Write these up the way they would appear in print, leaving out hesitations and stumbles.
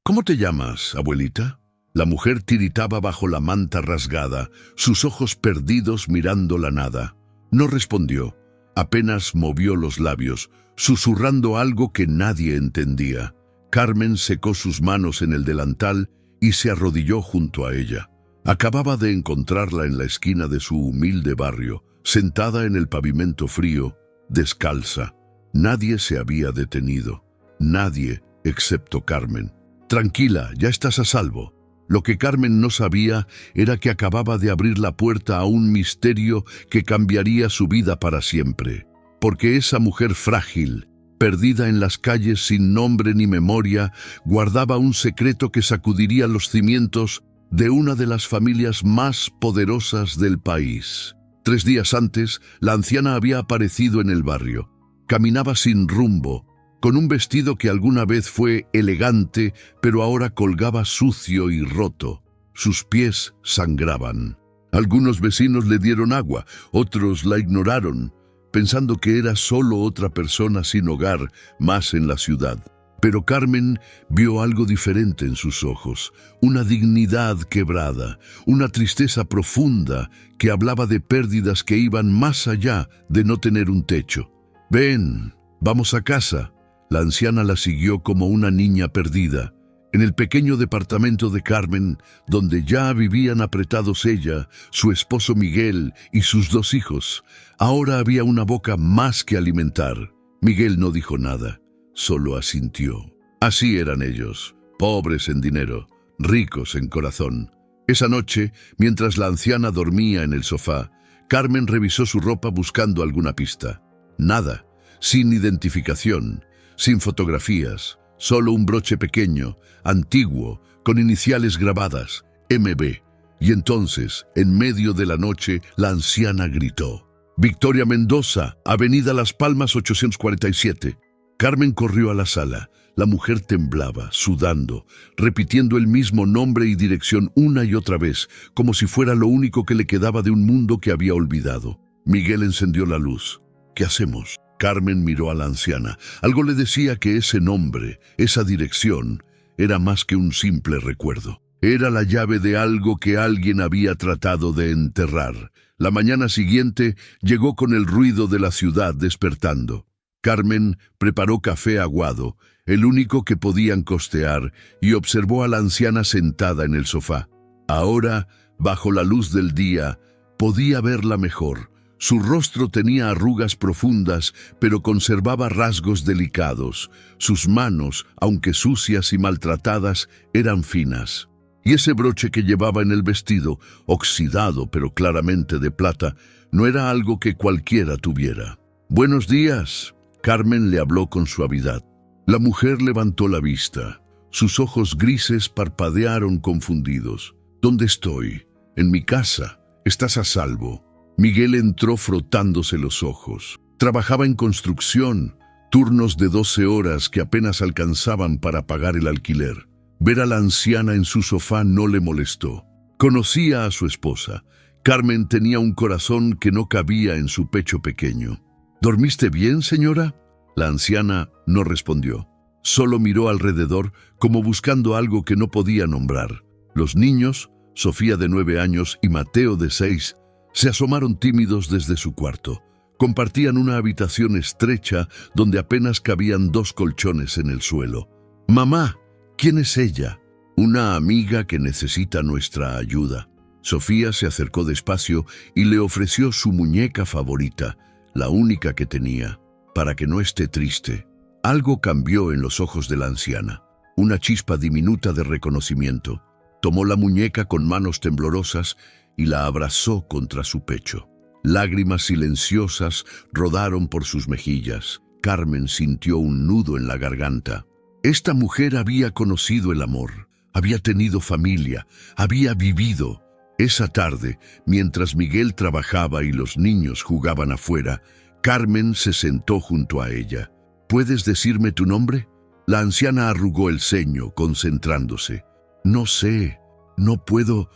¿Cómo te llamas, abuelita? La mujer tiritaba bajo la manta rasgada, sus ojos perdidos mirando la nada. No respondió, apenas movió los labios, susurrando algo que nadie entendía. Carmen secó sus manos en el delantal y se arrodilló junto a ella. Acababa de encontrarla en la esquina de su humilde barrio, sentada en el pavimento frío, descalza. Nadie se había detenido. Nadie, excepto Carmen. Tranquila, ya estás a salvo. Lo que Carmen no sabía era que acababa de abrir la puerta a un misterio que cambiaría su vida para siempre. Porque esa mujer frágil, perdida en las calles sin nombre ni memoria, guardaba un secreto que sacudiría los cimientos de una de las familias más poderosas del país. 3 días antes, la anciana había aparecido en el barrio. Caminaba sin rumbo, con un vestido que alguna vez fue elegante, pero ahora colgaba sucio y roto. Sus pies sangraban. Algunos vecinos le dieron agua, otros la ignoraron, pensando que era solo otra persona sin hogar más en la ciudad. Pero Carmen vio algo diferente en sus ojos, una dignidad quebrada, una tristeza profunda que hablaba de pérdidas que iban más allá de no tener un techo. «Ven, vamos a casa». La anciana la siguió como una niña perdida. En el pequeño departamento de Carmen, donde ya vivían apretados ella, su esposo Miguel y sus 2 hijos, ahora había una boca más que alimentar. Miguel no dijo nada, solo asintió. Así eran ellos, pobres en dinero, ricos en corazón. Esa noche, mientras la anciana dormía en el sofá, Carmen revisó su ropa buscando alguna pista. Nada, sin identificación, sin fotografías, solo un broche pequeño, antiguo, con iniciales grabadas, MB. Y entonces, en medio de la noche, la anciana gritó: «Victoria Mendoza, Avenida Las Palmas 847». Carmen corrió a la sala. La mujer temblaba, sudando, repitiendo el mismo nombre y dirección una y otra vez, como si fuera lo único que le quedaba de un mundo que había olvidado. Miguel encendió la luz. «¿Qué hacemos?». Carmen miró a la anciana. Algo le decía que ese nombre, esa dirección, era más que un simple recuerdo. Era la llave de algo que alguien había tratado de enterrar. La mañana siguiente llegó con el ruido de la ciudad despertando. Carmen preparó café aguado, el único que podían costear, y observó a la anciana sentada en el sofá. Ahora, bajo la luz del día, podía verla mejor. Su rostro tenía arrugas profundas, pero conservaba rasgos delicados. Sus manos, aunque sucias y maltratadas, eran finas. Y ese broche que llevaba en el vestido, oxidado pero claramente de plata, no era algo que cualquiera tuviera. «Buenos días», Carmen le habló con suavidad. La mujer levantó la vista. Sus ojos grises parpadearon confundidos. «¿Dónde estoy?» «En mi casa. Estás a salvo». Miguel entró frotándose los ojos. Trabajaba en construcción, turnos de 12 horas que apenas alcanzaban para pagar el alquiler. Ver a la anciana en su sofá no le molestó. Conocía a su esposa. Carmen tenía un corazón que no cabía en su pecho pequeño. «¿Dormiste bien, señora?» La anciana no respondió. Solo miró alrededor como buscando algo que no podía nombrar. Los niños, Sofía de 9 años y Mateo de 6, se asomaron tímidos desde su cuarto. Compartían una habitación estrecha donde apenas cabían 2 colchones en el suelo. «Mamá, ¿quién es ella?» «Una amiga que necesita nuestra ayuda». Sofía se acercó despacio y le ofreció su muñeca favorita, la única que tenía, para que no esté triste. Algo cambió en los ojos de la anciana, una chispa diminuta de reconocimiento. Tomó la muñeca con manos temblorosas y la abrazó contra su pecho. Lágrimas silenciosas rodaron por sus mejillas. Carmen sintió un nudo en la garganta. Esta mujer había conocido el amor, había tenido familia, había vivido. Esa tarde, mientras Miguel trabajaba y los niños jugaban afuera, Carmen se sentó junto a ella. «¿Puedes decirme tu nombre?» La anciana arrugó el ceño, concentrándose. «No sé, no puedo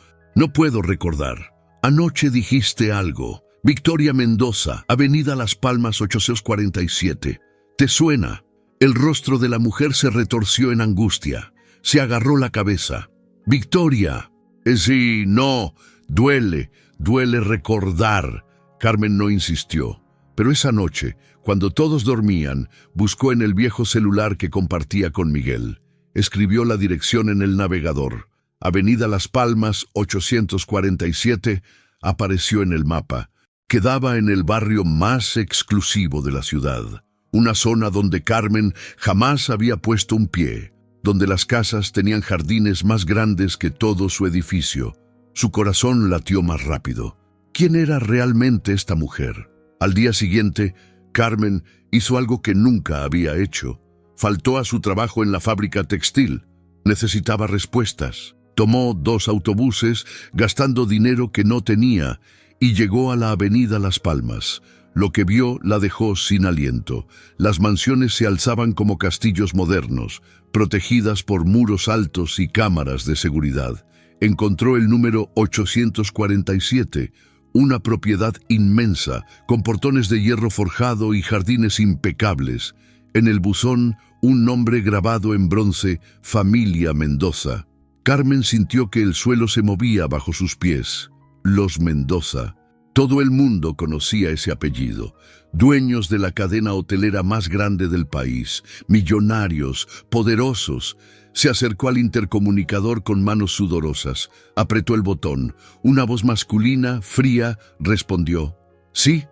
recordar. Anoche dijiste algo. Victoria Mendoza, Avenida Las Palmas 847. ¿Te suena?» El rostro de la mujer se retorció en angustia. Se agarró la cabeza. ¡Victoria! Sí, no. Duele recordar. Carmen no insistió. Pero esa noche, cuando todos dormían, buscó en el viejo celular que compartía con Miguel. Escribió la dirección en el navegador. Avenida Las Palmas, 847, apareció en el mapa. Quedaba en el barrio más exclusivo de la ciudad. Una zona donde Carmen jamás había puesto un pie, donde las casas tenían jardines más grandes que todo su edificio. Su corazón latió más rápido. ¿Quién era realmente esta mujer? Al día siguiente, Carmen hizo algo que nunca había hecho. Faltó a su trabajo en la fábrica textil. Necesitaba respuestas. Tomó 2 autobuses, gastando dinero que no tenía, y llegó a la avenida Las Palmas. Lo que vio la dejó sin aliento. Las mansiones se alzaban como castillos modernos, protegidas por muros altos y cámaras de seguridad. Encontró el número 847, una propiedad inmensa, con portones de hierro forjado y jardines impecables. En el buzón, un nombre grabado en bronce: Familia Mendoza. Carmen sintió que el suelo se movía bajo sus pies. Los Mendoza. Todo el mundo conocía ese apellido. Dueños de la cadena hotelera más grande del país, millonarios, poderosos. Se acercó al intercomunicador con manos sudorosas. Apretó el botón. Una voz masculina, fría, respondió. «Sí,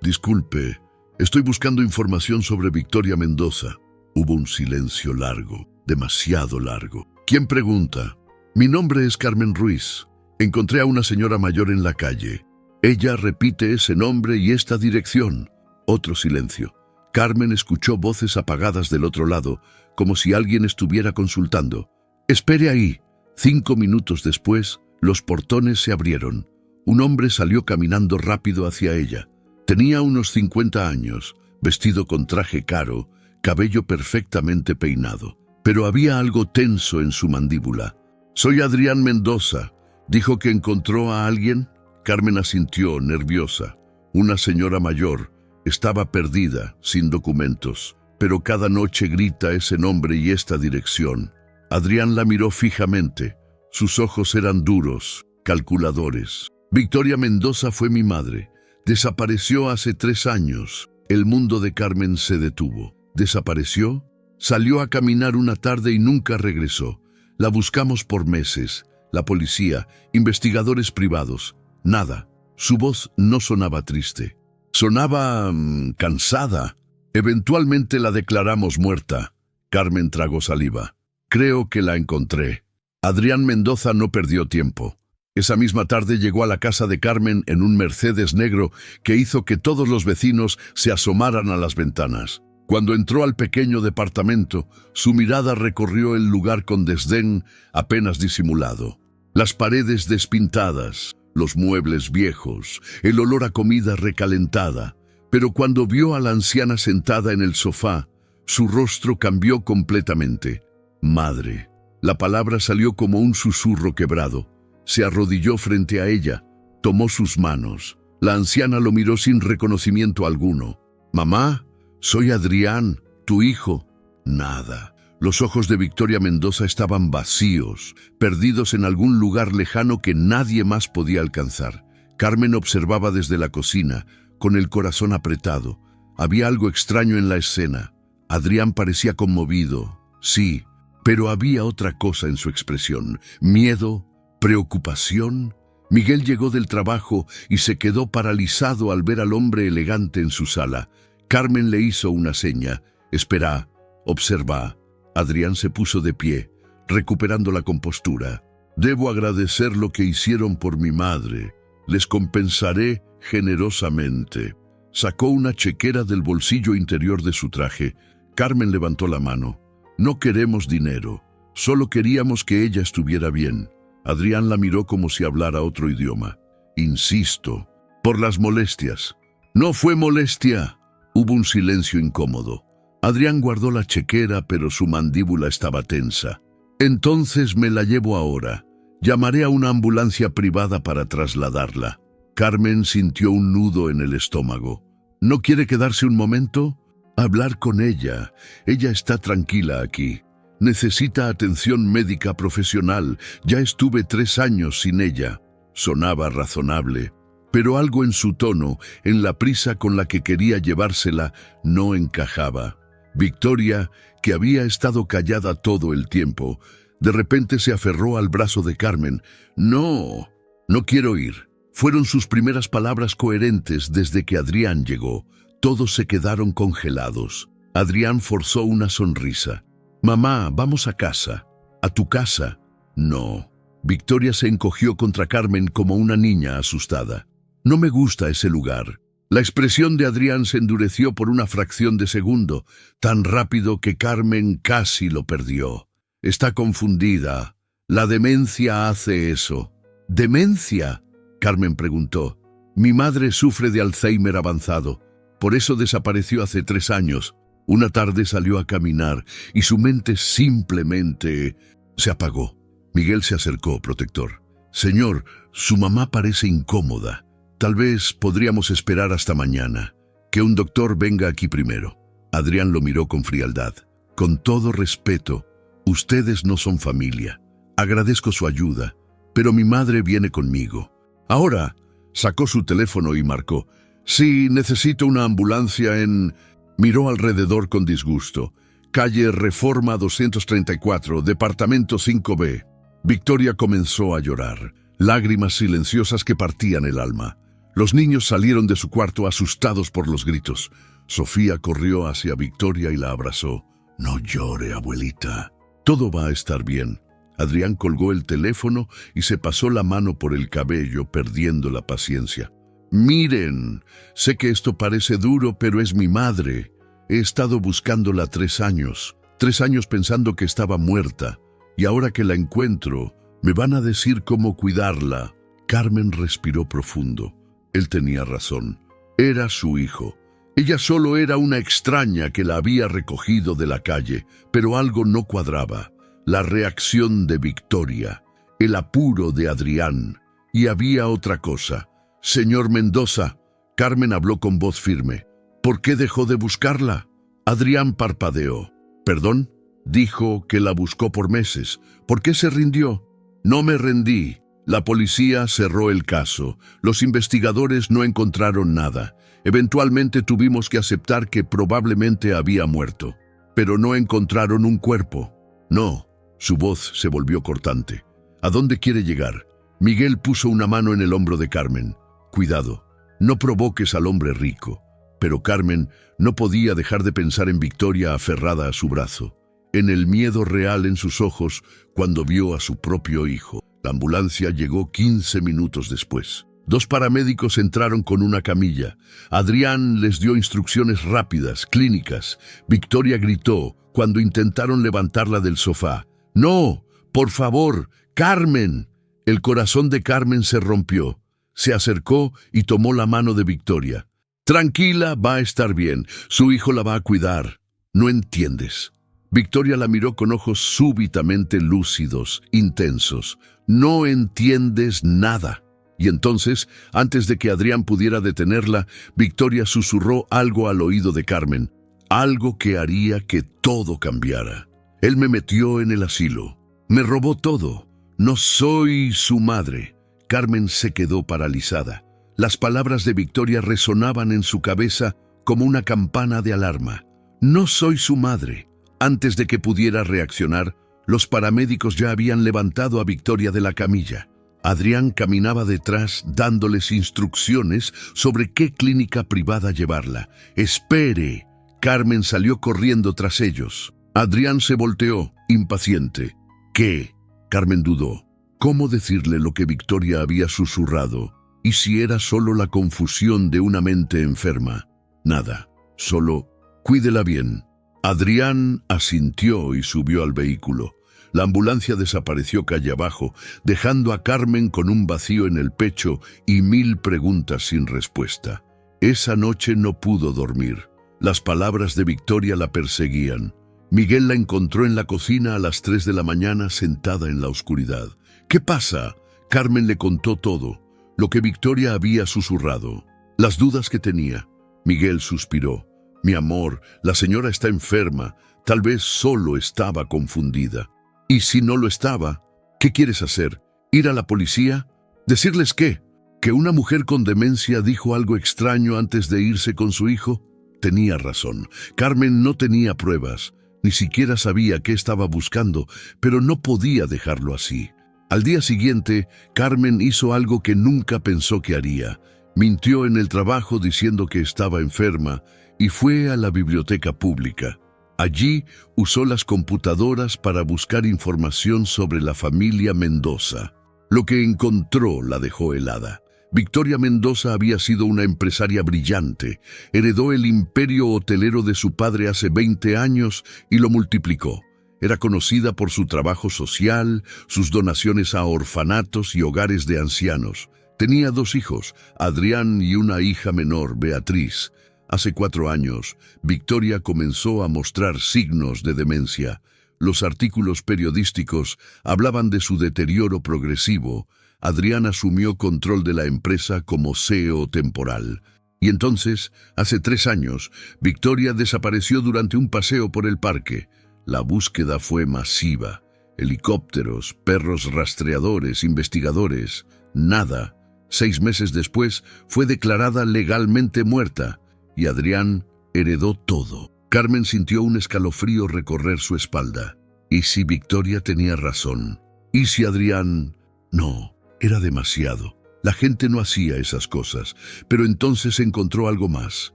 disculpe, estoy buscando información sobre Victoria Mendoza». Hubo un silencio largo, demasiado largo. ¿Quién pregunta? «Mi nombre es Carmen Ruiz. Encontré a una señora mayor en la calle. Ella repite ese nombre y esta dirección». Otro silencio. Carmen escuchó voces apagadas del otro lado, como si alguien estuviera consultando. «Espere ahí». 5 minutos después, los portones se abrieron. Un hombre salió caminando rápido hacia ella. Tenía unos 50 años, vestido con traje caro, cabello perfectamente peinado. Pero había algo tenso en su mandíbula. «Soy Adrián Mendoza. ¿Dijo que encontró a alguien?» Carmen asintió, nerviosa. Una señora mayor. Estaba perdida, sin documentos. Pero cada noche grita ese nombre y esta dirección. Adrián la miró fijamente. Sus ojos eran duros, calculadores. «Victoria Mendoza fue mi madre. Desapareció hace 3 años». El mundo de Carmen se detuvo. ¿Desapareció? Salió a caminar una tarde y nunca regresó. La buscamos por meses. La policía, investigadores privados. Nada. Su voz no sonaba triste. Sonaba cansada. Eventualmente la declaramos muerta. Carmen tragó saliva. «Creo que la encontré». Adrián Mendoza no perdió tiempo. Esa misma tarde llegó a la casa de Carmen en un Mercedes negro que hizo que todos los vecinos se asomaran a las ventanas. Cuando entró al pequeño departamento, su mirada recorrió el lugar con desdén apenas disimulado. Las paredes despintadas, los muebles viejos, el olor a comida recalentada. Pero cuando vio a la anciana sentada en el sofá, su rostro cambió completamente. «Madre». La palabra salió como un susurro quebrado. Se arrodilló frente a ella, tomó sus manos. La anciana lo miró sin reconocimiento alguno. «Mamá, soy Adrián, tu hijo». Nada. Los ojos de Victoria Mendoza estaban vacíos, perdidos en algún lugar lejano que nadie más podía alcanzar. Carmen observaba desde la cocina, con el corazón apretado. Había algo extraño en la escena. Adrián parecía conmovido, sí, pero había otra cosa en su expresión. Miedo, preocupación. Miguel llegó del trabajo y se quedó paralizado al ver al hombre elegante en su sala. Carmen le hizo una seña. «Espera, observa». Adrián se puso de pie, recuperando la compostura. «Debo agradecer lo que hicieron por mi madre. Les compensaré generosamente». Sacó una chequera del bolsillo interior de su traje. Carmen levantó la mano. «No queremos dinero. Solo queríamos que ella estuviera bien». Adrián la miró como si hablara otro idioma. «Insisto, por las molestias». «No fue molestia». Hubo un silencio incómodo. Adrián guardó la chequera, pero su mandíbula estaba tensa. «Entonces me la llevo ahora. Llamaré a una ambulancia privada para trasladarla». Carmen sintió un nudo en el estómago. «¿No quiere quedarse un momento?» «Hablar con ella. Ella está tranquila aquí». Necesita atención médica profesional. Ya estuve 3 años sin ella. Sonaba razonable, pero algo en su tono, en la prisa con la que quería llevársela, no encajaba. Victoria, que había estado callada todo el tiempo, de repente se aferró al brazo de Carmen. No, no quiero ir. Fueron sus primeras palabras coherentes desde que Adrián llegó. Todos se quedaron congelados. Adrián forzó una sonrisa. Mamá, vamos a casa. ¿A tu casa? No. Victoria se encogió contra Carmen como una niña asustada. No me gusta ese lugar. La expresión de Adrián se endureció por una fracción de segundo, tan rápido que Carmen casi lo perdió. Está confundida. La demencia hace eso. ¿Demencia?, Carmen preguntó. Mi madre sufre de Alzheimer avanzado. Por eso desapareció hace 3 años. Una tarde salió a caminar y su mente simplemente se apagó. Miguel se acercó, protector. Señor, su mamá parece incómoda. Tal vez podríamos esperar hasta mañana. Que un doctor venga aquí primero. Adrián lo miró con frialdad. Con todo respeto, ustedes no son familia. Agradezco su ayuda, pero mi madre viene conmigo. Ahora, sacó su teléfono y marcó. Sí, necesito una ambulancia en... Miró alrededor con disgusto. Calle Reforma 234, departamento 5B. Victoria comenzó a llorar, lágrimas silenciosas que partían el alma. Los niños salieron de su cuarto asustados por los gritos. Sofía corrió hacia Victoria y la abrazó. No llore, abuelita. Todo va a estar bien. Adrián colgó el teléfono y se pasó la mano por el cabello, perdiendo la paciencia. Miren, sé que esto parece duro, pero es mi madre. He estado buscándola 3 años. 3 años pensando que estaba muerta. Y ahora que la encuentro, me van a decir cómo cuidarla. Carmen respiró profundo. Él tenía razón. Era su hijo. Ella solo era una extraña que la había recogido de la calle, pero algo no cuadraba. La reacción de Victoria, el apuro de Adrián. Y había otra cosa. Señor Mendoza, Carmen habló con voz firme. ¿Por qué dejó de buscarla? Adrián parpadeó. ¿Perdón? Dijo que la buscó por meses. ¿Por qué se rindió? No me rendí. La policía cerró el caso. Los investigadores no encontraron nada. Eventualmente tuvimos que aceptar que probablemente había muerto. Pero no encontraron un cuerpo. No. Su voz se volvió cortante. ¿A dónde quiere llegar? Miguel puso una mano en el hombro de Carmen. Cuidado, no provoques al hombre rico. Pero Carmen no podía dejar de pensar en Victoria aferrada a su brazo, en el miedo real en sus ojos cuando vio a su propio hijo. La ambulancia llegó 15 minutos después. 2 paramédicos entraron con una camilla. Adrián les dio instrucciones rápidas, clínicas. Victoria gritó cuando intentaron levantarla del sofá. ¡No! ¡Por favor! ¡Carmen! El corazón de Carmen se rompió. Se acercó y tomó la mano de Victoria. Tranquila, va a estar bien. Su hijo la va a cuidar. No entiendes. Victoria la miró con ojos súbitamente lúcidos, intensos. No entiendes nada. Y entonces, antes de que Adrián pudiera detenerla, Victoria susurró algo al oído de Carmen. Algo que haría que todo cambiara. Él me metió en el asilo. Me robó todo. No soy su madre. Carmen se quedó paralizada. Las palabras de Victoria resonaban en su cabeza como una campana de alarma. No soy su madre. Antes de que pudiera reaccionar, los paramédicos ya habían levantado a Victoria de la camilla. Adrián caminaba detrás dándoles instrucciones sobre qué clínica privada llevarla. ¡Espere! Carmen salió corriendo tras ellos. Adrián se volteó, impaciente. ¿Qué? Carmen dudó. ¿Cómo decirle lo que Victoria había susurrado? ¿Y si era solo la confusión de una mente enferma? Nada, solo cuídela bien. Adrián asintió y subió al vehículo. La ambulancia desapareció calle abajo, dejando a Carmen con un vacío en el pecho y 1000 preguntas sin respuesta. Esa noche no pudo dormir. Las palabras de Victoria la perseguían. Miguel la encontró en la cocina a las 3 de la mañana sentada en la oscuridad. ¿Qué pasa? Carmen le contó todo, lo que Victoria había susurrado, las dudas que tenía. Miguel suspiró. Mi amor, la señora está enferma. Tal vez solo estaba confundida. ¿Y si no lo estaba? ¿Qué quieres hacer? ¿Ir a la policía? ¿Decirles qué? ¿Que una mujer con demencia dijo algo extraño antes de irse con su hijo? Tenía razón. Carmen no tenía pruebas. Ni siquiera sabía qué estaba buscando, pero no podía dejarlo así. Al día siguiente, Carmen hizo algo que nunca pensó que haría. Mintió en el trabajo diciendo que estaba enferma y fue a la biblioteca pública. Allí usó las computadoras para buscar información sobre la familia Mendoza. Lo que encontró la dejó helada. Victoria Mendoza había sido una empresaria brillante. Heredó el imperio hotelero de su padre hace 20 años y lo multiplicó. Era conocida por su trabajo social, sus donaciones a orfanatos y hogares de ancianos. Tenía 2 hijos, Adrián y una hija menor, Beatriz. Hace 4 años, Victoria comenzó a mostrar signos de demencia. Los artículos periodísticos hablaban de su deterioro progresivo. Adrián asumió control de la empresa como CEO temporal. Y entonces, hace 3 años, Victoria desapareció durante un paseo por el parque. La búsqueda fue masiva. Helicópteros, perros rastreadores, investigadores. Nada. 6 meses después, fue declarada legalmente muerta. Y Adrián heredó todo. Carmen sintió un escalofrío recorrer su espalda. ¿Y si Victoria tenía razón? ¿Y si Adrián...? No, era demasiado. La gente no hacía esas cosas. Pero entonces encontró algo más.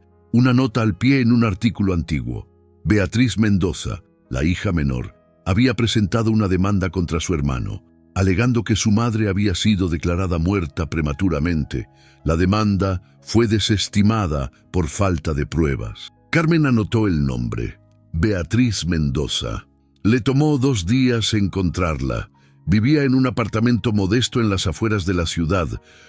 Una nota al pie en un artículo antiguo. Beatriz Mendoza, la hija menor, había presentado una demanda contra su hermano, alegando que su madre había sido declarada muerta prematuramente. La demanda fue desestimada por falta de pruebas. Carmen anotó el nombre, Beatriz Mendoza. Le tomó 2 días encontrarla. Vivía en un apartamento modesto en las afueras de la ciudad,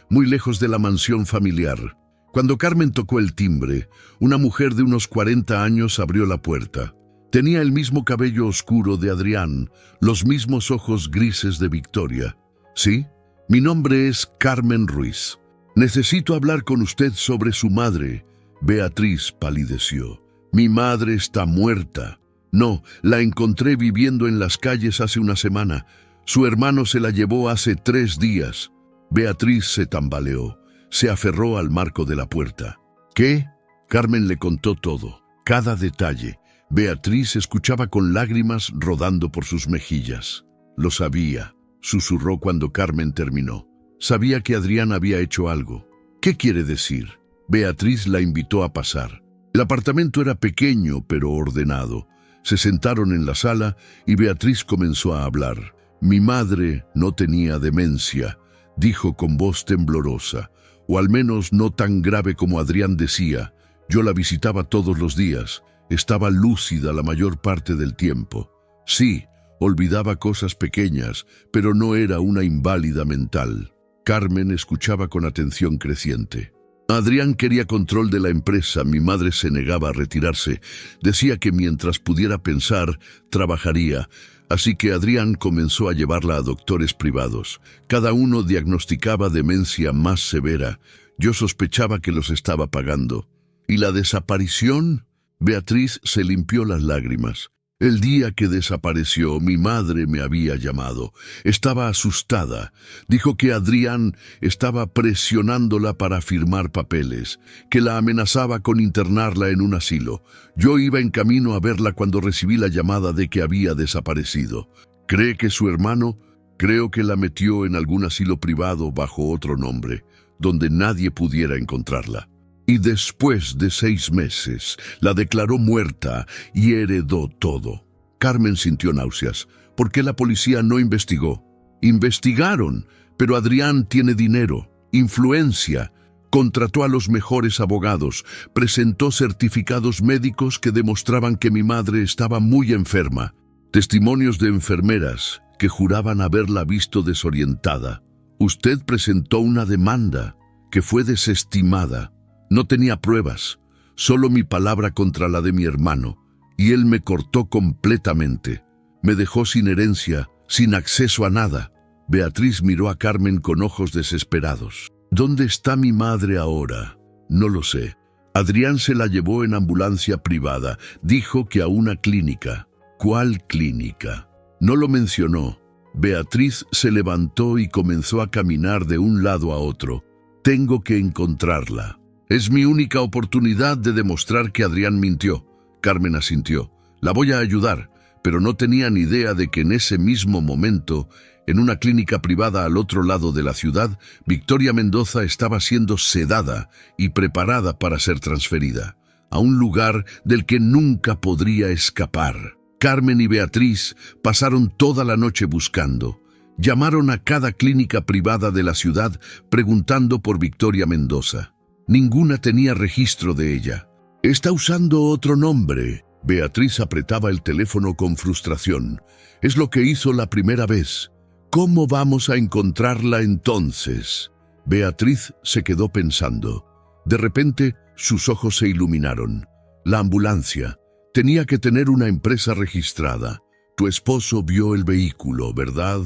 muy lejos de la mansión familiar. Cuando Carmen tocó el timbre, una mujer de unos 40 años abrió la puerta. Tenía el mismo cabello oscuro de Adrián, los mismos ojos grises de Victoria. ¿Sí? Mi nombre es Carmen Ruiz. Necesito hablar con usted sobre su madre. Beatriz palideció. Mi madre está muerta. No, la encontré viviendo en las calles hace una semana. Su hermano se la llevó hace 3 días. Beatriz se tambaleó. Se aferró al marco de la puerta. ¿Qué? Carmen le contó todo, cada detalle. Beatriz escuchaba con lágrimas rodando por sus mejillas. Lo sabía, susurró cuando Carmen terminó. Sabía que Adrián había hecho algo. ¿Qué quiere decir? Beatriz la invitó a pasar. El apartamento era pequeño pero ordenado. Se sentaron en la sala y Beatriz comenzó a hablar. Mi madre no tenía demencia, dijo con voz temblorosa, o al menos no tan grave como Adrián decía. Yo la visitaba todos los días. Estaba lúcida la mayor parte del tiempo. Sí, olvidaba cosas pequeñas, pero no era una inválida mental. Carmen escuchaba con atención creciente. Adrián quería control de la empresa. Mi madre se negaba a retirarse. Decía que mientras pudiera pensar, trabajaría. Así que Adrián comenzó a llevarla a doctores privados. Cada uno diagnosticaba demencia más severa. Yo sospechaba que los estaba pagando. ¿Y la desaparición? Beatriz se limpió las lágrimas. El día que desapareció, mi madre me había llamado. Estaba asustada. Dijo que Adrián estaba presionándola para firmar papeles, que la amenazaba con internarla en un asilo. Yo iba en camino a verla cuando recibí la llamada de que había desaparecido. ¿Cree que su hermano? Creo que la metió en algún asilo privado bajo otro nombre, donde nadie pudiera encontrarla. Y después de 6 meses, la declaró muerta y heredó todo. Carmen sintió náuseas. ¿Por qué la policía no investigó? Investigaron, pero Adrián tiene dinero, influencia. Contrató a los mejores abogados, presentó certificados médicos que demostraban que mi madre estaba muy enferma. Testimonios de enfermeras que juraban haberla visto desorientada. Usted presentó una demanda que fue desestimada. No tenía pruebas, solo mi palabra contra la de mi hermano, y él me cortó completamente. Me dejó sin herencia, sin acceso a nada. Beatriz miró a Carmen con ojos desesperados. ¿Dónde está mi madre ahora? No lo sé. Adrián se la llevó en ambulancia privada, dijo que a una clínica. ¿Cuál clínica? No lo mencionó. Beatriz se levantó y comenzó a caminar de un lado a otro. Tengo que encontrarla. Es mi única oportunidad de demostrar que Adrián mintió. Carmen asintió. La voy a ayudar, pero no tenía ni idea de que en ese mismo momento, en una clínica privada al otro lado de la ciudad, Victoria Mendoza estaba siendo sedada y preparada para ser transferida a un lugar del que nunca podría escapar. Carmen y Beatriz pasaron toda la noche buscando. Llamaron a cada clínica privada de la ciudad preguntando por Victoria Mendoza. Ninguna tenía registro de ella. Está usando otro nombre. Beatriz apretaba el teléfono con frustración. Es lo que hizo la primera vez. ¿Cómo vamos a encontrarla entonces? Beatriz se quedó pensando. De repente, sus ojos se iluminaron. La ambulancia. Tenía que tener una empresa registrada. Tu esposo vio el vehículo, ¿verdad?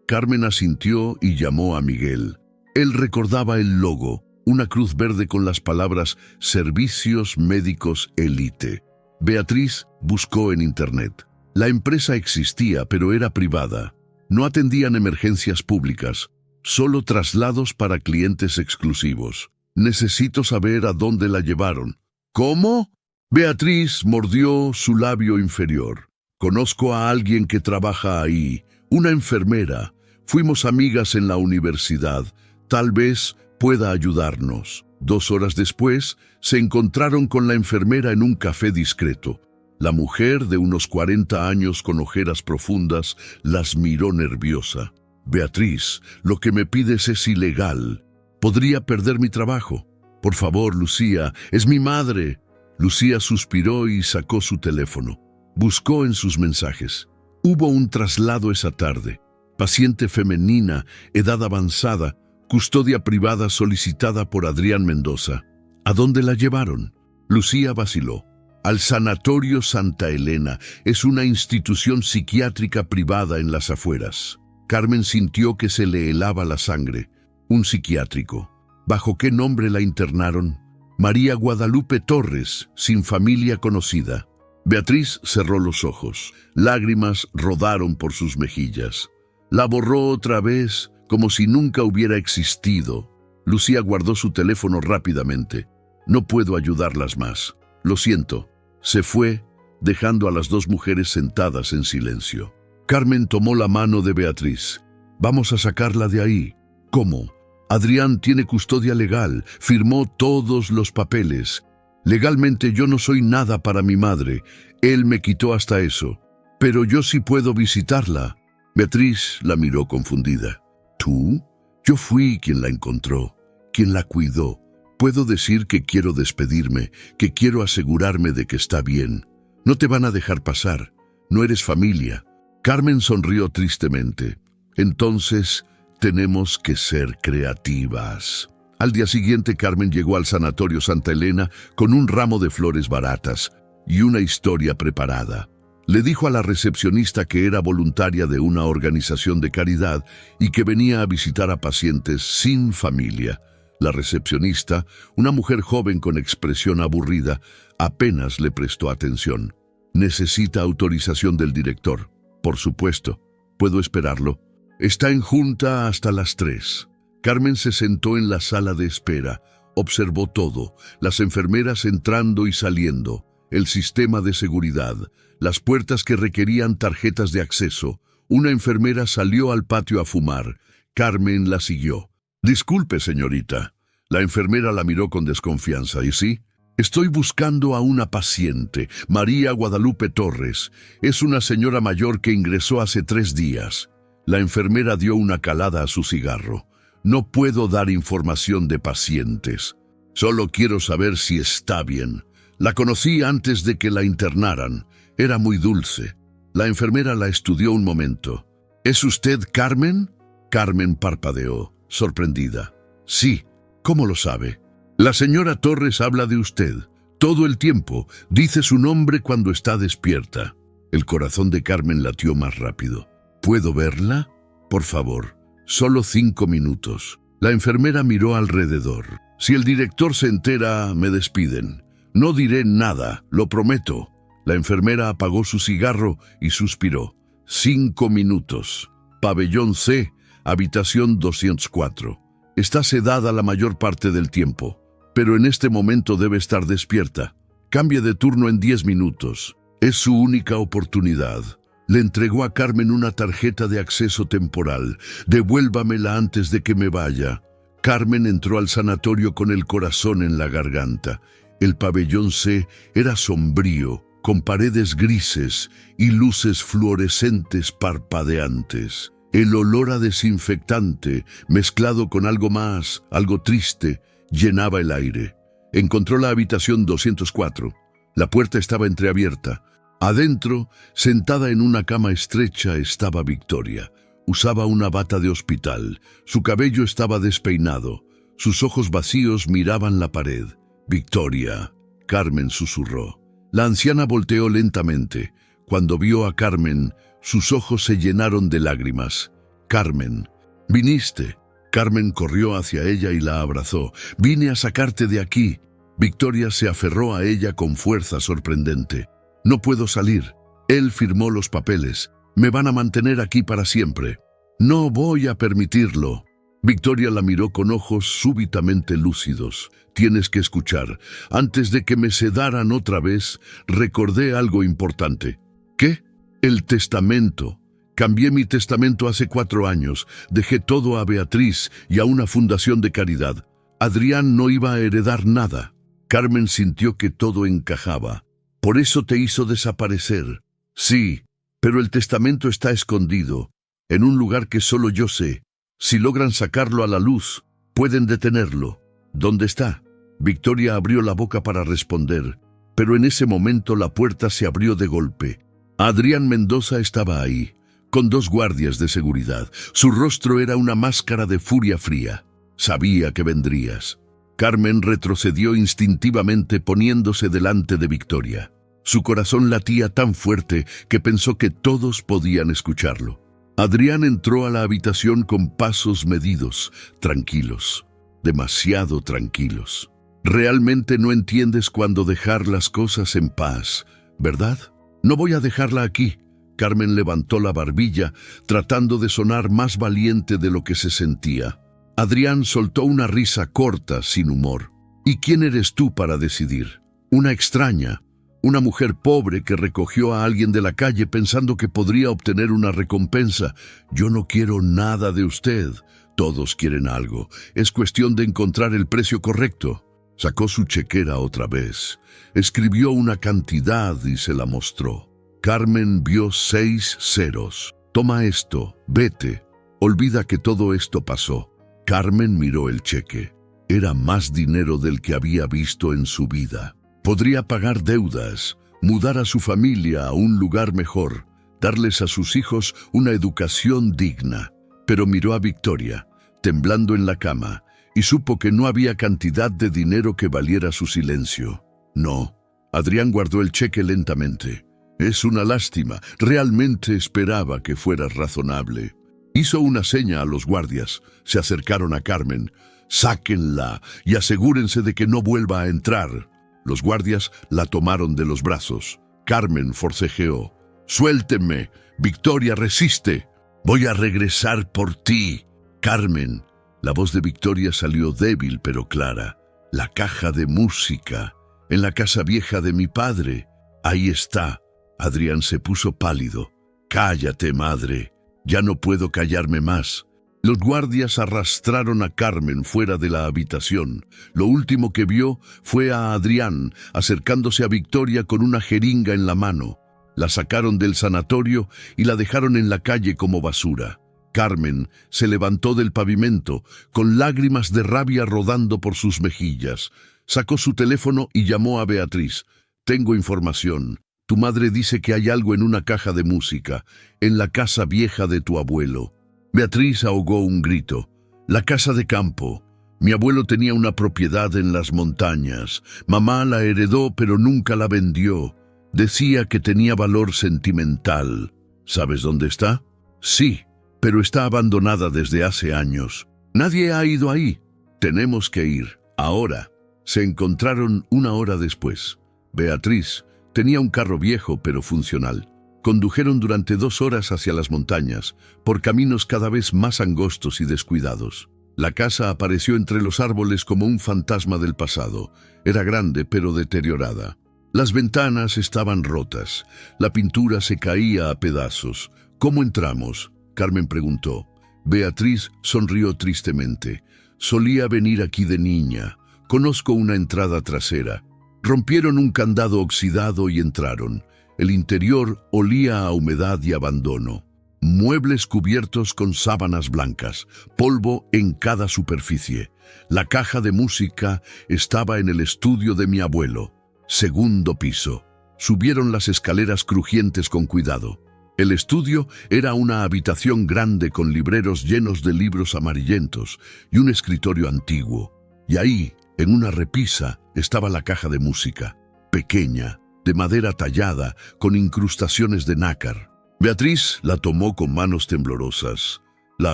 Carmen asintió y llamó a Miguel. Él recordaba el logo, una cruz verde con las palabras Servicios Médicos Elite. Beatriz buscó en internet. La empresa existía, pero era privada. No atendían emergencias públicas, solo traslados para clientes exclusivos. Necesito saber a dónde la llevaron. ¿Cómo? Beatriz mordió su labio inferior. Conozco a alguien que trabaja ahí, una enfermera. Fuimos amigas en la universidad. Tal vez pueda ayudarnos. 2 horas después, se encontraron con la enfermera en un café discreto. La mujer, de unos 40 años con ojeras profundas, las miró nerviosa. Beatriz, lo que me pides es ilegal. Podría perder mi trabajo. Por favor, Lucía, es mi madre. Lucía suspiró y sacó su teléfono. Buscó en sus mensajes. Hubo un traslado esa tarde. Paciente femenina, edad avanzada, custodia privada solicitada por Adrián Mendoza. ¿A dónde la llevaron? Lucía vaciló. Al Sanatorio Santa Elena. Es una institución psiquiátrica privada en las afueras. Carmen sintió que se le helaba la sangre. Un psiquiátrico. ¿Bajo qué nombre la internaron? María Guadalupe Torres, sin familia conocida. Beatriz cerró los ojos. Lágrimas rodaron por sus mejillas. La borró otra vez, como si nunca hubiera existido. Lucía guardó su teléfono rápidamente. No puedo ayudarlas más. Lo siento. Se fue, dejando a las 2 mujeres sentadas en silencio. Carmen tomó la mano de Beatriz. Vamos a sacarla de ahí. ¿Cómo? Adrián tiene custodia legal, firmó todos los papeles. Legalmente yo no soy nada para mi madre. Él me quitó hasta eso. Pero yo sí puedo visitarla. Beatriz la miró confundida. ¿Tú? Yo fui quien la encontró, quien la cuidó. Puedo decir que quiero despedirme, que quiero asegurarme de que está bien. No te van a dejar pasar. No eres familia. Carmen sonrió tristemente. Entonces, tenemos que ser creativas. Al día siguiente, Carmen llegó al Sanatorio Santa Elena con un ramo de flores baratas y una historia preparada. Le dijo a la recepcionista que era voluntaria de una organización de caridad y que venía a visitar a pacientes sin familia. La recepcionista, una mujer joven con expresión aburrida, apenas le prestó atención. Necesita autorización del director. Por supuesto. ¿Puedo esperarlo? Está en junta hasta las 3. Carmen se sentó en la sala de espera. Observó todo, las enfermeras entrando y saliendo, el sistema de seguridad, las puertas que requerían tarjetas de acceso. Una enfermera salió al patio a fumar. Carmen la siguió. Disculpe, señorita. La enfermera la miró con desconfianza. ¿Y sí? Estoy buscando a una paciente, María Guadalupe Torres. Es una señora mayor que ingresó hace 3 días. La enfermera dio una calada a su cigarro. No puedo dar información de pacientes. Solo quiero saber si está bien. La conocí antes de que la internaran. Era muy dulce. La enfermera la estudió un momento. ¿Es usted Carmen? Carmen parpadeó, sorprendida. Sí. ¿Cómo lo sabe? La señora Torres habla de usted. Todo el tiempo. Dice su nombre cuando está despierta. El corazón de Carmen latió más rápido. ¿Puedo verla? Por favor. Solo 5 minutos. La enfermera miró alrededor. Si el director se entera, me despiden. No diré nada, lo prometo. La enfermera apagó su cigarro y suspiró. 5 minutos. Pabellón C, habitación 204. Está sedada la mayor parte del tiempo, pero en este momento debe estar despierta. Cambie de turno en 10 minutos. Es su única oportunidad. Le entregó a Carmen una tarjeta de acceso temporal. Devuélvamela antes de que me vaya. Carmen entró al sanatorio con el corazón en la garganta. El pabellón C era sombrío, con paredes grises y luces fluorescentes parpadeantes. El olor a desinfectante, mezclado con algo más, algo triste, llenaba el aire. Encontró la habitación 204. La puerta estaba entreabierta. Adentro, sentada en una cama estrecha, estaba Victoria. Usaba una bata de hospital. Su cabello estaba despeinado. Sus ojos vacíos miraban la pared. «Victoria», Carmen susurró. La anciana volteó lentamente. Cuando vio a Carmen, sus ojos se llenaron de lágrimas. «Carmen, ¿viniste?» Carmen corrió hacia ella y la abrazó. «Vine a sacarte de aquí». Victoria se aferró a ella con fuerza sorprendente. «No puedo salir». Él firmó los papeles. «Me van a mantener aquí para siempre». «No voy a permitirlo». Victoria la miró con ojos súbitamente lúcidos. «Tienes que escuchar. Antes de que me sedaran otra vez, recordé algo importante». «¿Qué?» «El testamento. Cambié mi testamento hace 4 años. Dejé todo a Beatriz y a una fundación de caridad. Adrián no iba a heredar nada». Carmen sintió que todo encajaba. «¿Por eso te hizo desaparecer?» «Sí, pero el testamento está escondido, en un lugar que solo yo sé. Si logran sacarlo a la luz, pueden detenerlo». «¿Dónde está?» Victoria abrió la boca para responder, pero en ese momento la puerta se abrió de golpe. Adrián Mendoza estaba ahí, con 2 guardias de seguridad. Su rostro era una máscara de furia fría. «Sabía que vendrías». Carmen retrocedió instintivamente poniéndose delante de Victoria. Su corazón latía tan fuerte que pensó que todos podían escucharlo. Adrián entró a la habitación con pasos medidos, tranquilos, demasiado tranquilos. «Realmente no entiendes cuándo dejar las cosas en paz, ¿verdad?» «No voy a dejarla aquí». Carmen levantó la barbilla, tratando de sonar más valiente de lo que se sentía. Adrián soltó una risa corta, sin humor. «¿Y quién eres tú para decidir? Una extraña, una mujer pobre que recogió a alguien de la calle pensando que podría obtener una recompensa. Yo no quiero nada de usted. Todos quieren algo. Es cuestión de encontrar el precio correcto». Sacó su chequera otra vez. Escribió una cantidad y se la mostró. Carmen vio 6 ceros. «Toma esto, vete. Olvida que todo esto pasó». Carmen miró el cheque. Era más dinero del que había visto en su vida. Podría pagar deudas, mudar a su familia a un lugar mejor, darles a sus hijos una educación digna. Pero miró a Victoria, temblando en la cama, y supo que no había cantidad de dinero que valiera su silencio. «No». Adrián guardó el cheque lentamente. «Es una lástima. Realmente esperaba que fueras razonable». Hizo una seña a los guardias. Se acercaron a Carmen. «Sáquenla y asegúrense de que no vuelva a entrar». Los guardias la tomaron de los brazos. Carmen forcejeó. «Suéltenme. Victoria, resiste». «Voy a regresar por ti». «Carmen». La voz de Victoria salió débil pero clara. «La caja de música. En la casa vieja de mi padre. Ahí está». Adrián se puso pálido. «Cállate, madre. Ya no puedo callarme más». Los guardias arrastraron a Carmen fuera de la habitación. Lo último que vio fue a Adrián acercándose a Victoria con una jeringa en la mano. La sacaron del sanatorio y la dejaron en la calle como basura. Carmen se levantó del pavimento, con lágrimas de rabia rodando por sus mejillas. Sacó su teléfono y llamó a Beatriz. «Tengo información. Tu madre dice que hay algo en una caja de música, en la casa vieja de tu abuelo». Beatriz ahogó un grito. «La casa de campo. Mi abuelo tenía una propiedad en las montañas. Mamá la heredó, pero nunca la vendió. Decía que tenía valor sentimental. ¿Sabes dónde está?» «Sí, pero está abandonada desde hace años. Nadie ha ido ahí. Tenemos que ir, ahora». Se encontraron 1 hora después. «Beatriz, Tenía un carro viejo pero funcional. Condujeron durante 2 horas hacia las montañas, por caminos cada vez más angostos y descuidados. La casa apareció entre los árboles como un fantasma del pasado. Era grande pero deteriorada. Las ventanas estaban rotas. La pintura se caía a pedazos. ¿Cómo entramos?, Carmen preguntó. Beatriz sonrió tristemente. Solía venir aquí de niña. Conozco una entrada trasera. Rompieron un candado oxidado y entraron. El interior olía a humedad y abandono. Muebles cubiertos con sábanas blancas, polvo en cada superficie. La caja de música estaba en el estudio de mi abuelo. Segundo piso. Subieron las escaleras crujientes con cuidado. El estudio era una habitación grande con libreros llenos de libros amarillentos y un escritorio antiguo. Y ahí, en una repisa, estaba la caja de música, pequeña, de madera tallada, con incrustaciones de nácar. Beatriz la tomó con manos temblorosas. La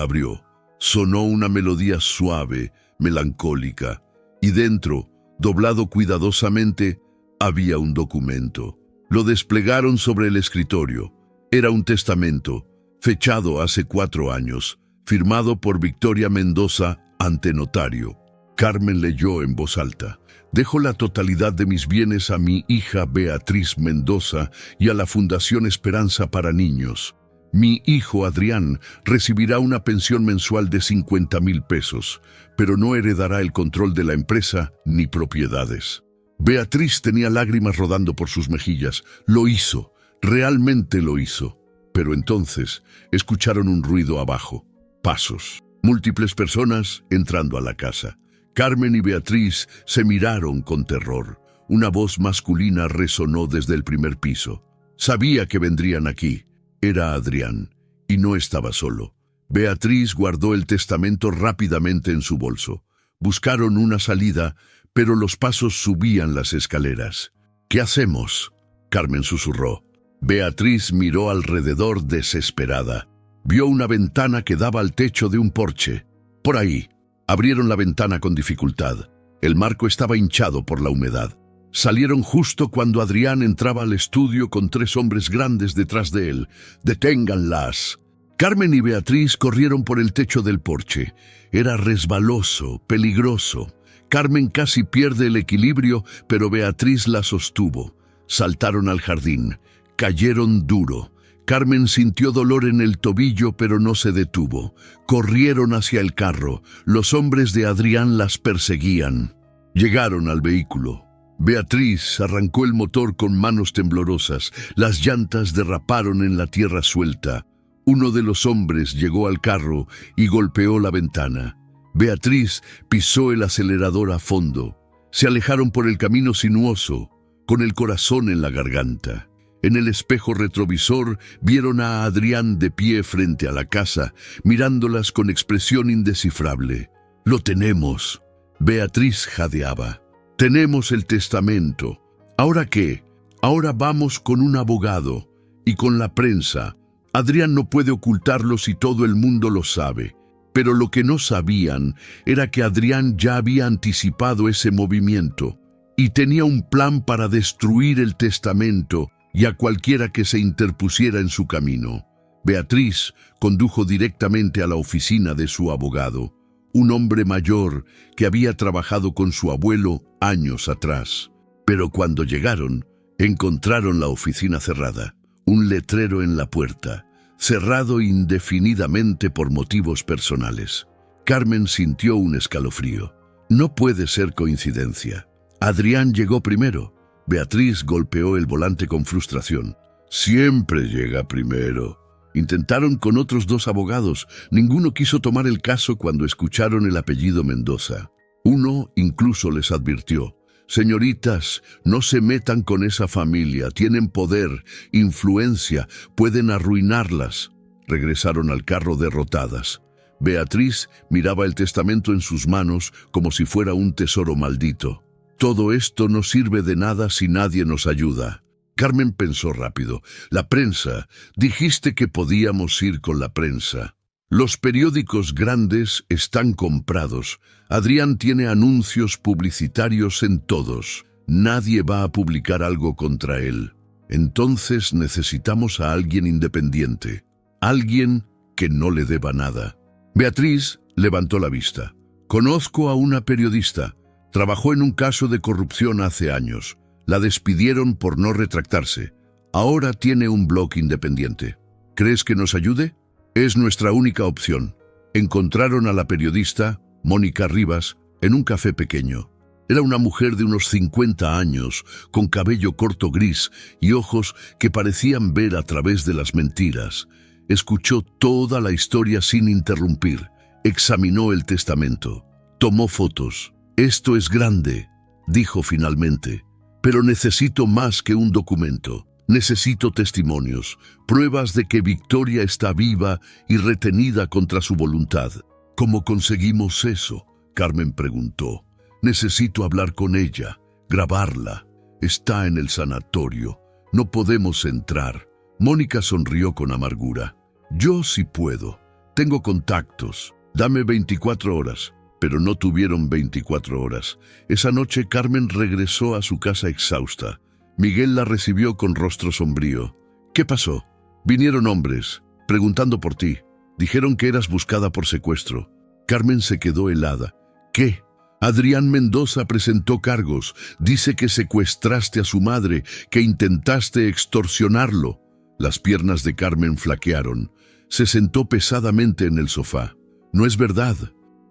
abrió. Sonó una melodía suave, melancólica, y dentro, doblado cuidadosamente, había un documento. Lo desplegaron sobre el escritorio. Era un testamento, fechado hace 4 años, firmado por Victoria Mendoza ante notario. Carmen leyó en voz alta. Dejo la totalidad de mis bienes a mi hija Beatriz Mendoza y a la Fundación Esperanza para Niños. Mi hijo Adrián recibirá una pensión mensual de 50,000 pesos, pero no heredará el control de la empresa ni propiedades. Beatriz tenía lágrimas rodando por sus mejillas. Lo hizo. Realmente lo hizo. Pero entonces escucharon un ruido abajo. Pasos. Múltiples personas entrando a la casa. Carmen y Beatriz se miraron con terror. Una voz masculina resonó desde el primer piso. Sabía que vendrían aquí. Era Adrián. Y no estaba solo. Beatriz guardó el testamento rápidamente en su bolso. Buscaron una salida, pero los pasos subían las escaleras. ¿Qué hacemos?, Carmen susurró. Beatriz miró alrededor desesperada. Vio una ventana que daba al techo de un porche. Por ahí. Abrieron la ventana con dificultad. El marco estaba hinchado por la humedad. Salieron justo cuando Adrián entraba al estudio con 3 hombres grandes detrás de él. ¡Deténganlas! Carmen y Beatriz corrieron por el techo del porche. Era resbaloso, peligroso. Carmen casi pierde el equilibrio, pero Beatriz la sostuvo. Saltaron al jardín. Cayeron duro. Carmen sintió dolor en el tobillo, pero no se detuvo. Corrieron hacia el carro. Los hombres de Adrián las perseguían. Llegaron al vehículo. Beatriz arrancó el motor con manos temblorosas. Las llantas derraparon en la tierra suelta. Uno de los hombres llegó al carro y golpeó la ventana. Beatriz pisó el acelerador a fondo. Se alejaron por el camino sinuoso, con el corazón en la garganta. En el espejo retrovisor vieron a Adrián de pie frente a la casa, mirándolas con expresión indescifrable. «Lo tenemos». Beatriz jadeaba. «Tenemos el testamento. ¿Ahora qué? Ahora vamos con un abogado y con la prensa. Adrián no puede ocultarlo si todo el mundo lo sabe». Pero lo que no sabían era que Adrián ya había anticipado ese movimiento y tenía un plan para destruir el testamento y a cualquiera que se interpusiera en su camino. Beatriz condujo directamente a la oficina de su abogado, un hombre mayor que había trabajado con su abuelo años atrás. Pero cuando llegaron, encontraron la oficina cerrada, un letrero en la puerta, cerrado indefinidamente por motivos personales. Carmen sintió un escalofrío. No puede ser coincidencia. Adrián llegó primero. Beatriz golpeó el volante con frustración. Siempre llega primero. Intentaron con otros 2 abogados. Ninguno quiso tomar el caso cuando escucharon el apellido Mendoza. Uno incluso les advirtió: «Señoritas, no se metan con esa familia. Tienen poder, influencia, pueden arruinarlas». Regresaron al carro derrotadas. Beatriz miraba el testamento en sus manos como si fuera un tesoro maldito. «Todo esto no sirve de nada si nadie nos ayuda». Carmen pensó rápido. «La prensa. Dijiste que podíamos ir con la prensa». «Los periódicos grandes están comprados. Adrián tiene anuncios publicitarios en todos. Nadie va a publicar algo contra él. Entonces necesitamos a alguien independiente, alguien que no le deba nada. Beatriz levantó la vista. Conozco a una periodista. Trabajó en un caso de corrupción hace años. La despidieron por no retractarse. Ahora tiene un blog independiente. ¿Crees que nos ayude? Es nuestra única opción. Encontraron a la periodista, Mónica Rivas, en un café pequeño. Era una mujer de unos 50 años, con cabello corto gris y ojos que parecían ver a través de las mentiras. Escuchó toda la historia sin interrumpir. Examinó el testamento. Tomó fotos. «Esto es grande», dijo finalmente. «Pero necesito más que un documento. Necesito testimonios, pruebas de que Victoria está viva y retenida contra su voluntad». «¿Cómo conseguimos eso?», Carmen preguntó. «Necesito hablar con ella, grabarla. Está en el sanatorio. No podemos entrar». Mónica sonrió con amargura. «Yo sí puedo. Tengo contactos. Dame 24 horas». Pero no tuvieron 24 horas. Esa noche Carmen regresó a su casa exhausta. Miguel la recibió con rostro sombrío. «¿Qué pasó?» «Vinieron hombres, preguntando por ti. Dijeron que eras buscada por secuestro». Carmen se quedó helada. «¿Qué?» «Adrián Mendoza presentó cargos. Dice que secuestraste a su madre, que intentaste extorsionarlo». Las piernas de Carmen flaquearon. Se sentó pesadamente en el sofá. «No es verdad».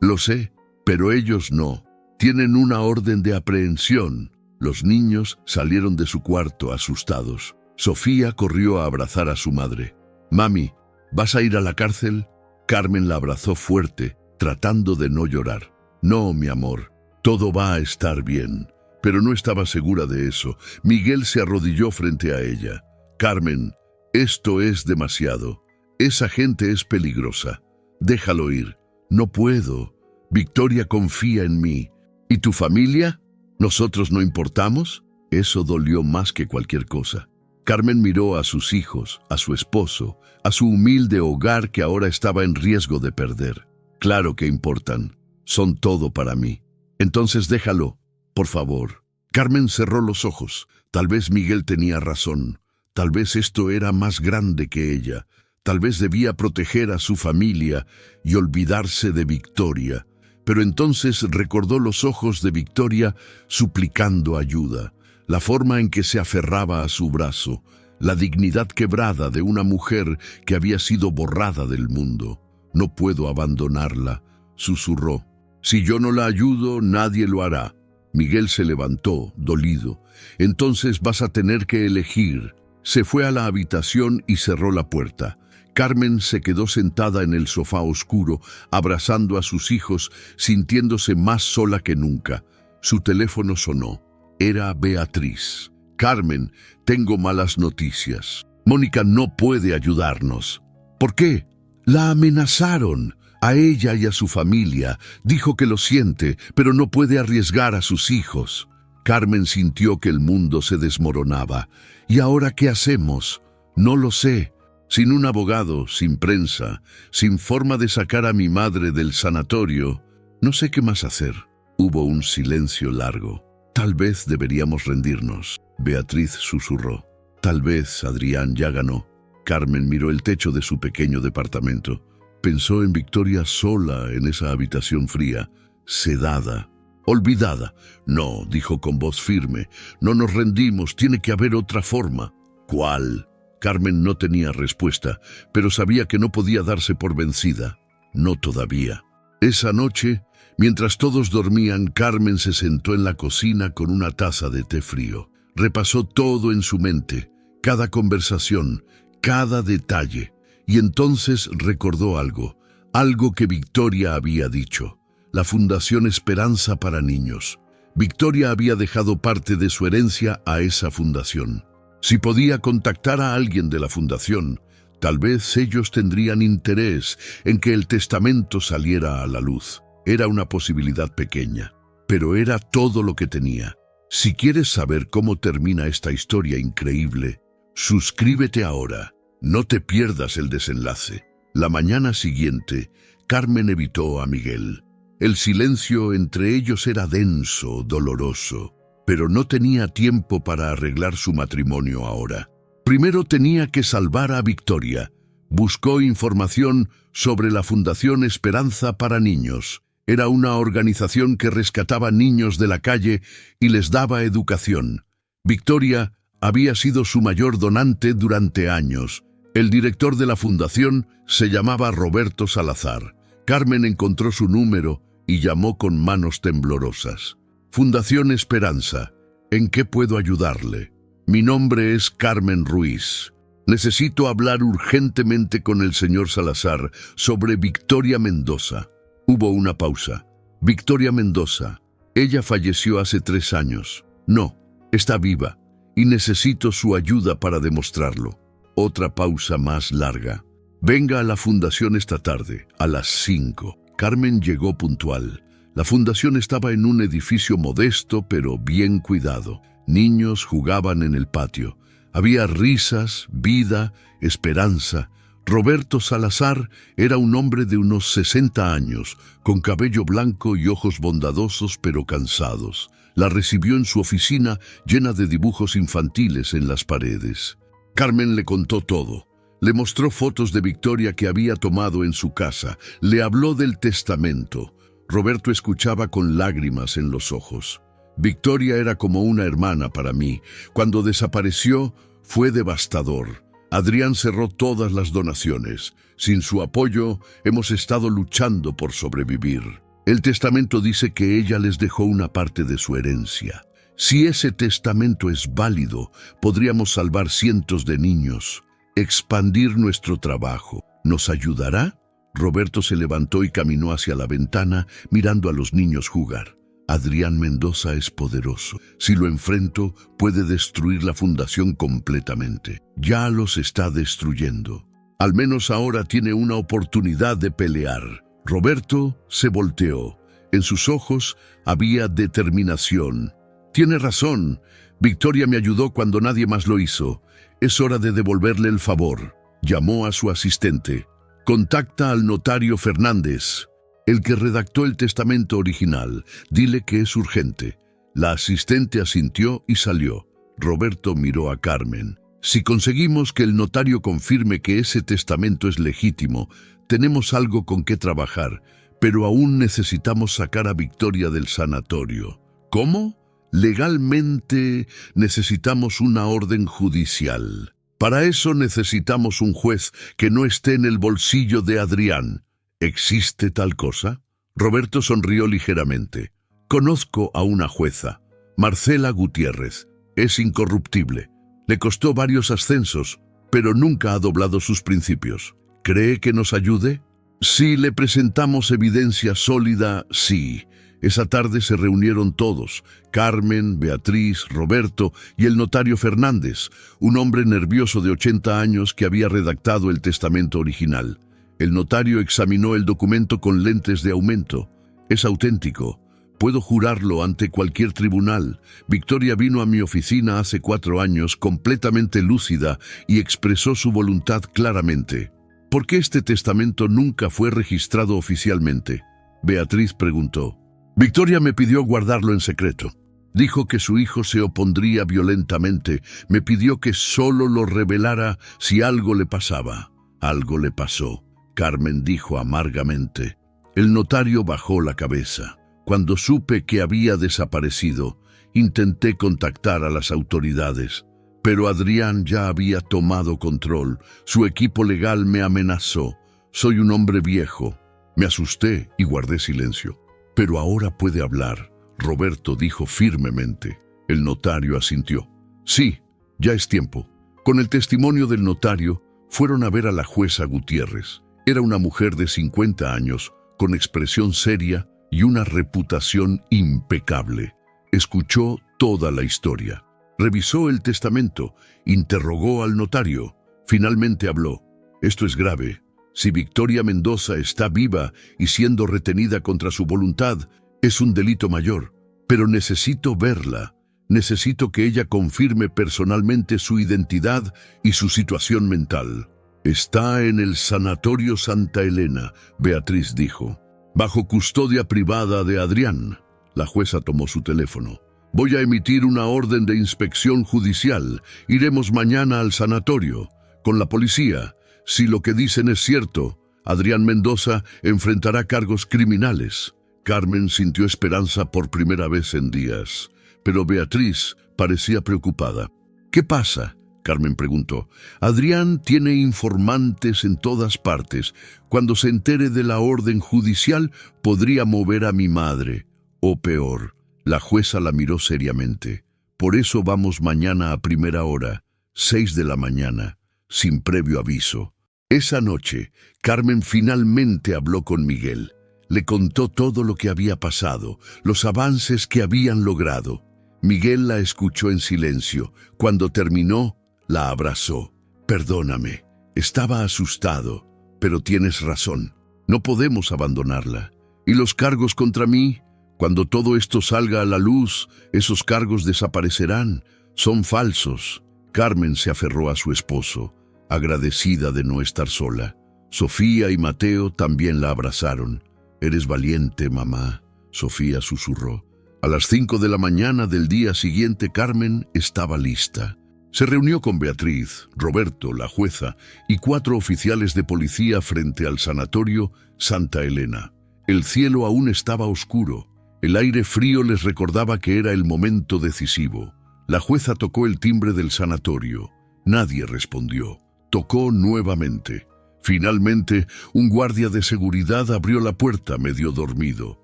«Lo sé, pero ellos no. Tienen una orden de aprehensión». Los niños salieron de su cuarto asustados. Sofía corrió a abrazar a su madre. «Mami, ¿vas a ir a la cárcel?» Carmen la abrazó fuerte, tratando de no llorar. «No, mi amor, todo va a estar bien». Pero no estaba segura de eso. Miguel se arrodilló frente a ella. «Carmen, esto es demasiado. Esa gente es peligrosa. Déjalo ir». «No puedo. Victoria confía en mí. ¿Y tu familia? ¿Nosotros no importamos?» Eso dolió más que cualquier cosa. Carmen miró a sus hijos, a su esposo, a su humilde hogar que ahora estaba en riesgo de perder. «Claro que importan. Son todo para mí. Entonces déjalo, por favor». Carmen cerró los ojos. Tal vez Miguel tenía razón. Tal vez esto era más grande que ella. Tal vez debía proteger a su familia y olvidarse de Victoria. Pero entonces recordó los ojos de Victoria suplicando ayuda, la forma en que se aferraba a su brazo, la dignidad quebrada de una mujer que había sido borrada del mundo. «No puedo abandonarla», susurró. «Si yo no la ayudo, nadie lo hará». Miguel se levantó, dolido. «Entonces vas a tener que elegir». Se fue a la habitación y cerró la puerta. Carmen se quedó sentada en el sofá oscuro, abrazando a sus hijos, sintiéndose más sola que nunca. Su teléfono sonó. Era Beatriz. «Carmen, tengo malas noticias. Mónica no puede ayudarnos». «¿Por qué?» «La amenazaron. A ella y a su familia. Dijo que lo siente, pero no puede arriesgar a sus hijos». Carmen sintió que el mundo se desmoronaba. «¿Y ahora qué hacemos?» «No lo sé. Sin un abogado, sin prensa, sin forma de sacar a mi madre del sanatorio, no sé qué más hacer». Hubo un silencio largo. «Tal vez deberíamos rendirnos», Beatriz susurró. «Tal vez Adrián ya ganó». Carmen miró el techo de su pequeño departamento. Pensó en Victoria sola en esa habitación fría, sedada, olvidada. «No», dijo con voz firme, «no nos rendimos, tiene que haber otra forma». «¿Cuál?». Carmen no tenía respuesta, pero sabía que no podía darse por vencida. No todavía. Esa noche, mientras todos dormían, Carmen se sentó en la cocina con una taza de té frío. Repasó todo en su mente, cada conversación, cada detalle, y entonces recordó algo que Victoria había dicho. La Fundación Esperanza para Niños. Victoria había dejado parte de su herencia a esa fundación. Si podía contactar a alguien de la fundación, tal vez ellos tendrían interés en que el testamento saliera a la luz. Era una posibilidad pequeña, pero era todo lo que tenía. Si quieres saber cómo termina esta historia increíble, suscríbete ahora. No te pierdas el desenlace. La mañana siguiente, Carmen evitó a Miguel. El silencio entre ellos era denso, doloroso. pero no tenía tiempo para arreglar su matrimonio ahora. Primero tenía que salvar a Victoria. Buscó información sobre la Fundación Esperanza para Niños. Era una organización que rescataba niños de la calle y les daba educación. Victoria había sido su mayor donante durante años. El director de la fundación se llamaba Roberto Salazar. Carmen encontró su número y llamó con manos temblorosas. Fundación Esperanza, ¿en qué puedo ayudarle? Mi nombre es Carmen Ruiz. Necesito hablar urgentemente con el señor Salazar sobre Victoria Mendoza. Hubo una pausa. Victoria Mendoza. Ella falleció hace 3 años. No, está viva y necesito su ayuda para demostrarlo. Otra pausa más larga. Venga a la fundación esta tarde, a las 5. Carmen llegó puntual. La fundación estaba en un edificio modesto pero bien cuidado. Niños jugaban en el patio. Había risas, vida, esperanza. Roberto Salazar era un hombre de unos 60 años, con cabello blanco y ojos bondadosos pero cansados. La recibió en su oficina llena de dibujos infantiles en las paredes. Carmen le contó todo. Le mostró fotos de Victoria que había tomado en su casa. Le habló del testamento. Roberto escuchaba con lágrimas en los ojos. Victoria era como una hermana para mí. Cuando desapareció, fue devastador. Adrián cerró todas las donaciones. Sin su apoyo, hemos estado luchando por sobrevivir. El testamento dice que ella les dejó una parte de su herencia. Si ese testamento es válido, podríamos salvar cientos de niños, expandir nuestro trabajo. ¿Nos ayudará? Roberto se levantó y caminó hacia la ventana, mirando a los niños jugar. Adrián Mendoza es poderoso. Si lo enfrento, puede destruir la fundación completamente. Ya los está destruyendo. Al menos ahora tiene una oportunidad de pelear. Roberto se volteó. En sus ojos había determinación. Tiene razón. Victoria me ayudó cuando nadie más lo hizo. Es hora de devolverle el favor. Llamó a su asistente. Contacta al notario Fernández, el que redactó el testamento original. Dile que es urgente. La asistente asintió y salió. Roberto miró a Carmen. Si conseguimos que el notario confirme que ese testamento es legítimo, tenemos algo con qué trabajar, pero aún necesitamos sacar a Victoria del sanatorio. ¿Cómo? Legalmente necesitamos una orden judicial. Para eso necesitamos un juez que no esté en el bolsillo de Adrián. ¿Existe tal cosa? Roberto sonrió ligeramente. Conozco a una jueza, Marcela Gutiérrez. Es incorruptible. Le costó varios ascensos, pero nunca ha doblado sus principios. ¿Cree que nos ayude? Si le presentamos evidencia sólida, sí. Esa tarde se reunieron todos, Carmen, Beatriz, Roberto y el notario Fernández, un hombre nervioso de 80 años que había redactado el testamento original. El notario examinó el documento con lentes de aumento. Es auténtico. Puedo jurarlo ante cualquier tribunal. Victoria vino a mi oficina hace 4 años completamente lúcida y expresó su voluntad claramente. ¿Por qué este testamento nunca fue registrado oficialmente? Beatriz preguntó. Victoria me pidió guardarlo en secreto. Dijo que su hijo se opondría violentamente. Me pidió que solo lo revelara si algo le pasaba. Algo le pasó, Carmen dijo amargamente. El notario bajó la cabeza. Cuando supe que había desaparecido, intenté contactar a las autoridades, pero Adrián ya había tomado control. Su equipo legal me amenazó. Soy un hombre viejo. Me asusté y guardé silencio. Pero ahora puede hablar, Roberto dijo firmemente. El notario asintió. Sí, ya es tiempo. Con el testimonio del notario, fueron a ver a la jueza Gutiérrez. Era una mujer de 50 años, con expresión seria y una reputación impecable. Escuchó toda la historia. Revisó el testamento, interrogó al notario. Finalmente habló. Esto es grave. Si Victoria Mendoza está viva y siendo retenida contra su voluntad, es un delito mayor. Pero necesito verla. Necesito que ella confirme personalmente su identidad y su situación mental. Está en el Sanatorio Santa Elena, Beatriz dijo. Bajo custodia privada de Adrián. La jueza tomó su teléfono. Voy a emitir una orden de inspección judicial. Iremos mañana al sanatorio, con la policía. Si lo que dicen es cierto, Adrián Mendoza enfrentará cargos criminales. Carmen sintió esperanza por primera vez en días, pero Beatriz parecía preocupada. ¿Qué pasa?, Carmen preguntó. Adrián tiene informantes en todas partes. Cuando se entere de la orden judicial, podría mover a mi madre. O peor. La jueza la miró seriamente. Por eso vamos mañana a primera hora, 6 de la mañana, sin previo aviso. Esa noche, Carmen finalmente habló con Miguel. Le contó todo lo que había pasado, los avances que habían logrado. Miguel la escuchó en silencio. Cuando terminó, la abrazó. Perdóname, estaba asustado, pero tienes razón. No podemos abandonarla. ¿Y los cargos contra mí? Cuando todo esto salga a la luz, esos cargos desaparecerán. Son falsos. Carmen se aferró a su esposo, agradecida de no estar sola. Sofía y Mateo también la abrazaron. Eres valiente, mamá, Sofía susurró. A las 5 de la mañana del día siguiente, Carmen estaba lista. Se reunió con Beatriz, Roberto, la jueza, y 4 oficiales de policía frente al sanatorio Santa Elena. El cielo aún estaba oscuro. El aire frío les recordaba que era el momento decisivo. La jueza tocó el timbre del sanatorio. Nadie respondió. Tocó nuevamente. Finalmente, un guardia de seguridad abrió la puerta medio dormido.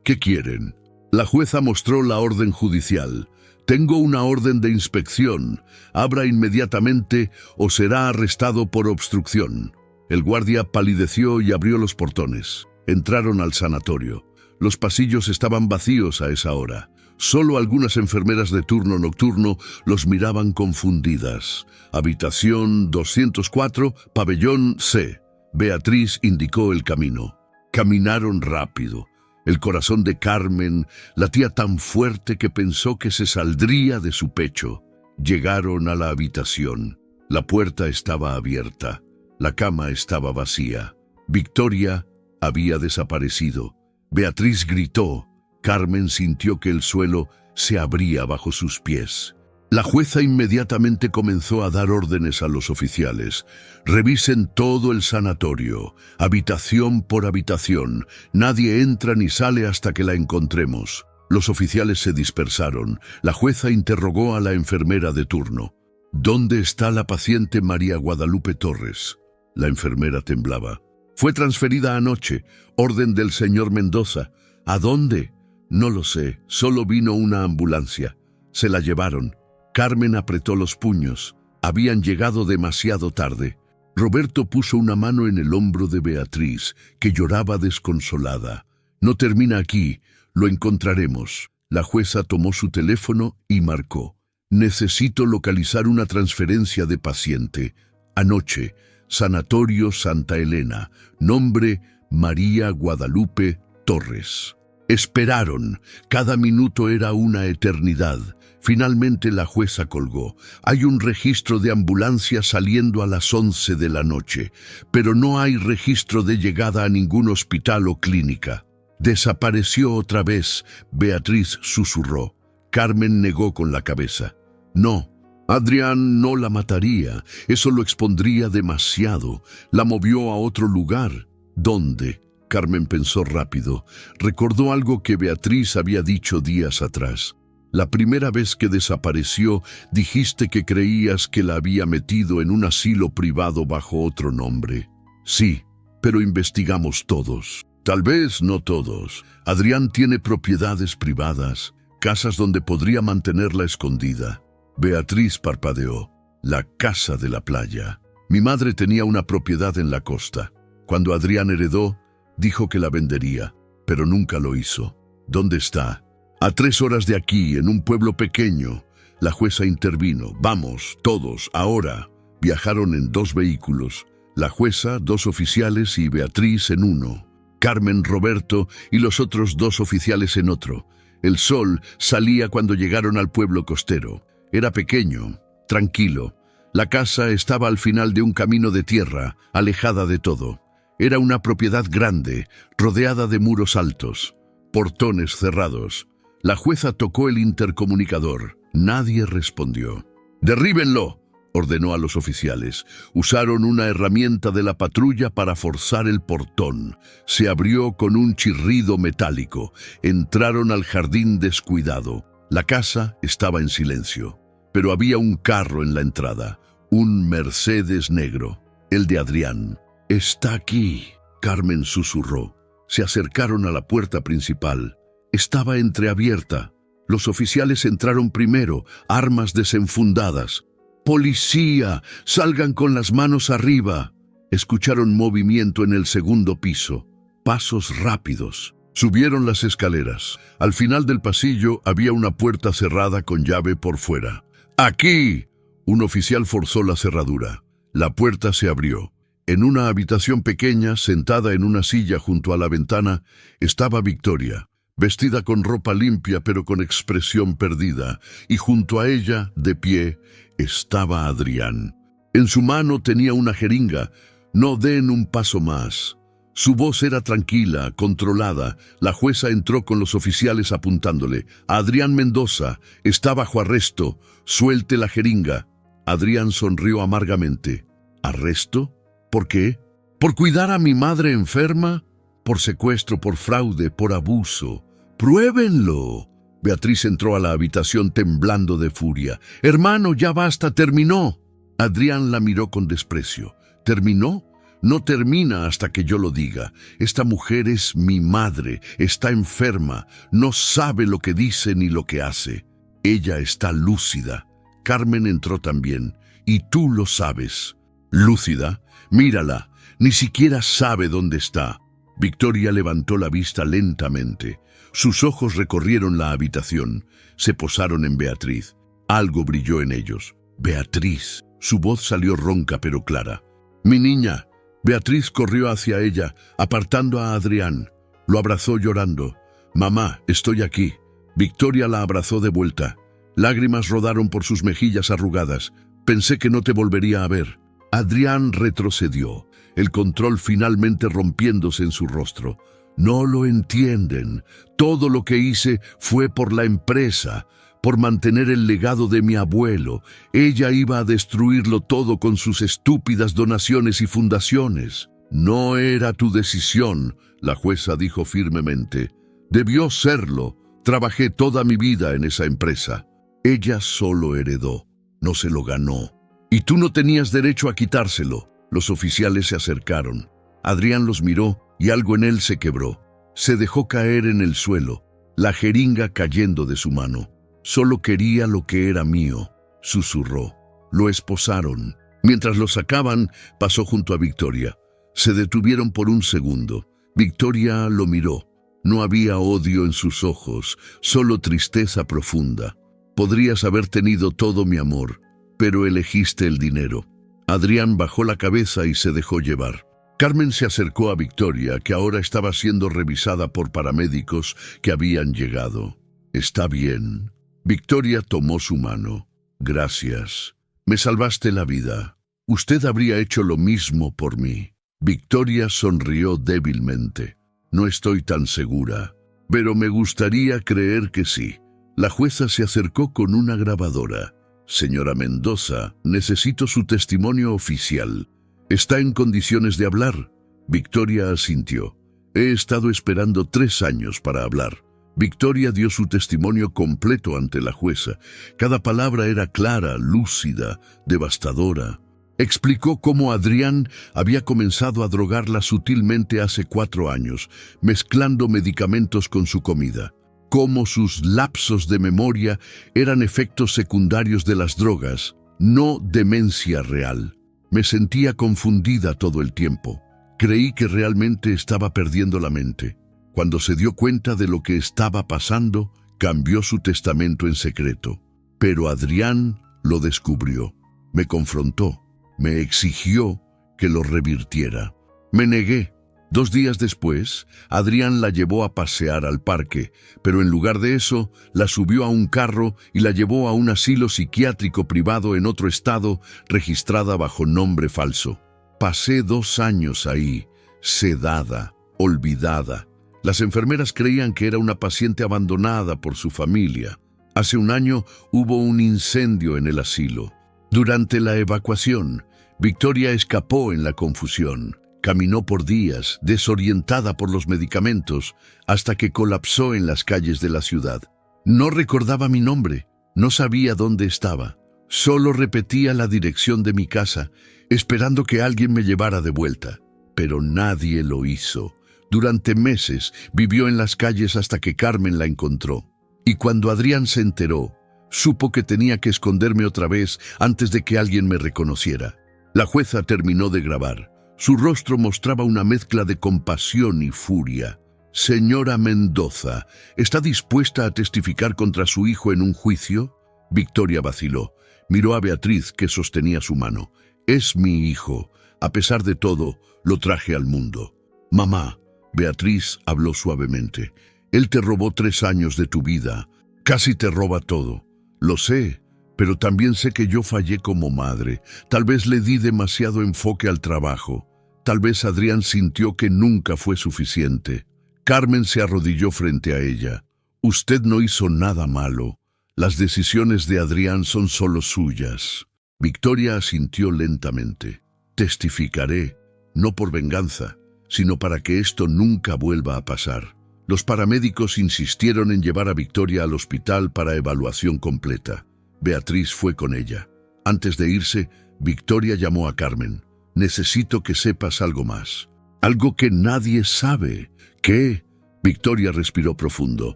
¿Qué quieren? La jueza mostró la orden judicial. Tengo una orden de inspección. Abra inmediatamente o será arrestado por obstrucción. El guardia palideció y abrió los portones. Entraron al sanatorio. Los pasillos estaban vacíos a esa hora. Solo algunas enfermeras de turno nocturno los miraban confundidas. Habitación 204, pabellón C. Beatriz indicó el camino. Caminaron rápido. El corazón de Carmen latía tan fuerte que pensó que se saldría de su pecho. Llegaron a la habitación. La puerta estaba abierta. La cama estaba vacía. Victoria había desaparecido. Beatriz gritó. Carmen sintió que el suelo se abría bajo sus pies. La jueza inmediatamente comenzó a dar órdenes a los oficiales. Revisen todo el sanatorio, habitación por habitación. Nadie entra ni sale hasta que la encontremos. Los oficiales se dispersaron. La jueza interrogó a la enfermera de turno. ¿Dónde está la paciente María Guadalupe Torres? La enfermera temblaba. Fue transferida anoche. Orden del señor Mendoza. ¿A dónde? No lo sé. Solo vino una ambulancia. Se la llevaron. Carmen apretó los puños. Habían llegado demasiado tarde. Roberto puso una mano en el hombro de Beatriz, que lloraba desconsolada. No termina aquí. Lo encontraremos. La jueza tomó su teléfono y marcó. Necesito localizar una transferencia de paciente. Anoche, Sanatorio Santa Elena. Nombre, María Guadalupe Torres. Esperaron. Cada minuto era una eternidad. Finalmente la jueza colgó. Hay un registro de ambulancia saliendo a las 11 de la noche, pero no hay registro de llegada a ningún hospital o clínica. Desapareció otra vez, Beatriz susurró. Carmen negó con la cabeza. No, Adrián no la mataría. Eso lo expondría demasiado. La movió a otro lugar. ¿Dónde? Carmen pensó rápido. Recordó algo que Beatriz había dicho días atrás. La primera vez que desapareció, dijiste que creías que la había metido en un asilo privado bajo otro nombre. Sí, pero investigamos todos. Tal vez no todos. Adrián tiene propiedades privadas, casas donde podría mantenerla escondida. Beatriz parpadeó. La casa de la playa. Mi madre tenía una propiedad en la costa. Cuando Adrián heredó, dijo que la vendería, pero nunca lo hizo. ¿Dónde está? A 3 horas de aquí, en un pueblo pequeño. La jueza intervino. Vamos, todos, ahora. Viajaron en 2 vehículos. La jueza, 2 oficiales y Beatriz en uno. Carmen, Roberto y los otros 2 oficiales en otro. El sol salía cuando llegaron al pueblo costero. Era pequeño, tranquilo. La casa estaba al final de un camino de tierra, alejada de todo. Era una propiedad grande, rodeada de muros altos, portones cerrados. La jueza tocó el intercomunicador. Nadie respondió. «¡Derríbenlo!», ordenó a los oficiales. Usaron una herramienta de la patrulla para forzar el portón. Se abrió con un chirrido metálico. Entraron al jardín descuidado. La casa estaba en silencio, pero había un carro en la entrada, un Mercedes negro, el de Adrián. «Está aquí», Carmen susurró. Se acercaron a la puerta principal. Estaba entreabierta. Los oficiales entraron primero, armas desenfundadas. «¡Policía! ¡Salgan con las manos arriba!». Escucharon movimiento en el segundo piso. Pasos rápidos. Subieron las escaleras. Al final del pasillo había una puerta cerrada con llave por fuera. «¡Aquí!». Un oficial forzó la cerradura. La puerta se abrió. En una habitación pequeña, sentada en una silla junto a la ventana, estaba Victoria, vestida con ropa limpia pero con expresión perdida, y junto a ella, de pie, estaba Adrián. En su mano tenía una jeringa. «No den un paso más». Su voz era tranquila, controlada. La jueza entró con los oficiales apuntándole. «Adrián Mendoza está bajo arresto. Suelte la jeringa». Adrián sonrió amargamente. «¿Arresto? ¿Por qué? ¿Por cuidar a mi madre enferma? Por secuestro, por fraude, por abuso. ¡Pruébenlo!». Beatriz entró a la habitación temblando de furia. «Hermano, ya basta, terminó». Adrián la miró con desprecio. «¿Terminó? No termina hasta que yo lo diga. Esta mujer es mi madre, está enferma, no sabe lo que dice ni lo que hace. Ella está lúcida». Carmen entró también. «Y tú lo sabes». «¿Lúcida? Mírala, ni siquiera sabe dónde está». Victoria levantó la vista lentamente. Sus ojos recorrieron la habitación. Se posaron en Beatriz. Algo brilló en ellos. «Beatriz». Su voz salió ronca pero clara. «Mi niña». Beatriz corrió hacia ella, apartando a Adrián. Lo abrazó llorando. «Mamá, estoy aquí». Victoria la abrazó de vuelta. Lágrimas rodaron por sus mejillas arrugadas. «Pensé que no te volvería a ver». Adrián retrocedió, el control finalmente rompiéndose en su rostro. «No lo entienden. Todo lo que hice fue por la empresa, por mantener el legado de mi abuelo. Ella iba a destruirlo todo con sus estúpidas donaciones y fundaciones». «No era tu decisión», la jueza dijo firmemente. «Debió serlo. Trabajé toda mi vida en esa empresa». Ella solo heredó, no se lo ganó. Y tú no tenías derecho a quitárselo. Los oficiales se acercaron. Adrián los miró y algo en él se quebró. Se dejó caer en el suelo, la jeringa cayendo de su mano. «Solo quería lo que era mío», susurró. Lo esposaron. Mientras lo sacaban, pasó junto a Victoria. Se detuvieron por un segundo. Victoria lo miró. No había odio en sus ojos, solo tristeza profunda. «Podrías haber tenido todo mi amor, pero elegiste el dinero». Adrián bajó la cabeza y se dejó llevar. Carmen se acercó a Victoria, que ahora estaba siendo revisada por paramédicos que habían llegado. «¿Está bien?». Victoria tomó su mano. «Gracias. Me salvaste la vida. Usted habría hecho lo mismo por mí». Victoria sonrió débilmente. «No estoy tan segura, pero me gustaría creer que sí». La jueza se acercó con una grabadora. «Señora Mendoza, necesito su testimonio oficial. ¿Está en condiciones de hablar?». Victoria asintió. «He estado esperando 3 años para hablar». Victoria dio su testimonio completo ante la jueza. Cada palabra era clara, lúcida, devastadora. Explicó cómo Adrián había comenzado a drogarla sutilmente hace 4 años, mezclando medicamentos con su comida. Cómo sus lapsos de memoria eran efectos secundarios de las drogas, no demencia real. Me sentía confundida todo el tiempo. Creí que realmente estaba perdiendo la mente. Cuando se dio cuenta de lo que estaba pasando, cambió su testamento en secreto. Pero Adrián lo descubrió. Me confrontó. Me exigió que lo revirtiera. Me negué. 2 días después, Adrián la llevó a pasear al parque, pero en lugar de eso, la subió a un carro y la llevó a un asilo psiquiátrico privado en otro estado, registrada bajo nombre falso. Pasé 2 años ahí, sedada, olvidada. Las enfermeras creían que era una paciente abandonada por su familia. Hace un año hubo un incendio en el asilo. Durante la evacuación, Victoria escapó en la confusión. Caminó por días, desorientada por los medicamentos, hasta que colapsó en las calles de la ciudad. No recordaba mi nombre, no sabía dónde estaba. Solo repetía la dirección de mi casa, esperando que alguien me llevara de vuelta. Pero nadie lo hizo. Durante meses vivió en las calles hasta que Carmen la encontró. Y cuando Adrián se enteró, supo que tenía que esconderme otra vez antes de que alguien me reconociera. La jueza terminó de grabar. Su rostro mostraba una mezcla de compasión y furia. «Señora Mendoza, ¿está dispuesta a testificar contra su hijo en un juicio?» Victoria vaciló. Miró a Beatriz, que sostenía su mano. «Es mi hijo. A pesar de todo, lo traje al mundo». «Mamá», Beatriz habló suavemente, «él te robó 3 años de tu vida. Casi te roba todo. Lo sé, pero también sé que yo fallé como madre. Tal vez le di demasiado enfoque al trabajo. Tal vez Adrián sintió que nunca fue suficiente». Carmen se arrodilló frente a ella. «Usted no hizo nada malo. Las decisiones de Adrián son solo suyas». Victoria asintió lentamente. «Testificaré, no por venganza, sino para que esto nunca vuelva a pasar». Los paramédicos insistieron en llevar a Victoria al hospital para evaluación completa. Beatriz fue con ella. Antes de irse, Victoria llamó a Carmen. «Necesito que sepas algo más. Algo que nadie sabe». «¿Qué?» Victoria respiró profundo.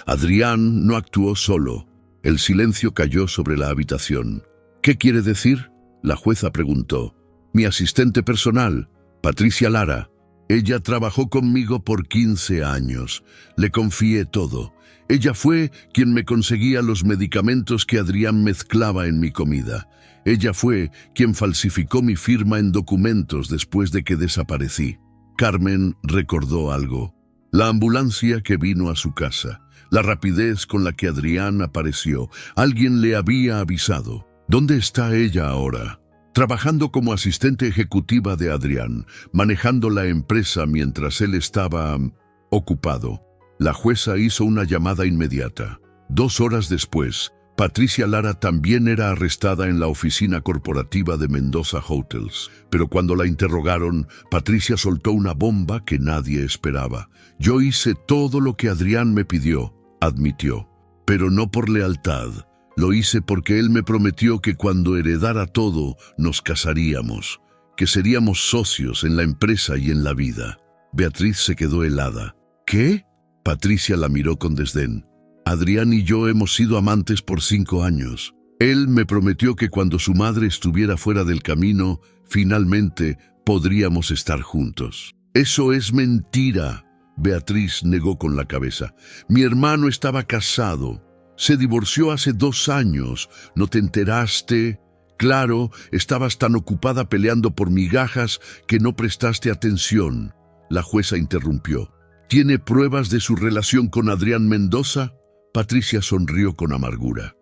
«Adrián no actuó solo». El silencio cayó sobre la habitación. «¿Qué quiere decir?», la jueza preguntó. «Mi asistente personal, Patricia Lara. Ella trabajó conmigo por 15 años. Le confié todo. Ella fue quien me conseguía los medicamentos que Adrián mezclaba en mi comida. Ella fue quien falsificó mi firma en documentos después de que desaparecí». Carmen recordó algo. La ambulancia que vino a su casa. La rapidez con la que Adrián apareció. Alguien le había avisado. ¿Dónde está ella ahora? Trabajando como asistente ejecutiva de Adrián, manejando la empresa mientras él estaba ocupado. La jueza hizo una llamada inmediata. 2 horas después, Patricia Lara también era arrestada en la oficina corporativa de Mendoza Hotels. Pero cuando la interrogaron, Patricia soltó una bomba que nadie esperaba. «Yo hice todo lo que Adrián me pidió», admitió. «Pero no por lealtad. Lo hice porque él me prometió que cuando heredara todo nos casaríamos, que seríamos socios en la empresa y en la vida». Beatriz se quedó helada. «¿Qué?». Patricia la miró con desdén. «Adrián y yo hemos sido amantes por 5 años. Él me prometió que cuando su madre estuviera fuera del camino, finalmente podríamos estar juntos». «Eso es mentira», Beatriz negó con la cabeza. «Mi hermano estaba casado. Se divorció hace 2 años. ¿No te enteraste? Claro, estabas tan ocupada peleando por migajas que no prestaste atención». La jueza interrumpió. «¿Tiene pruebas de su relación con Adrián Mendoza?». Patricia sonrió con amargura.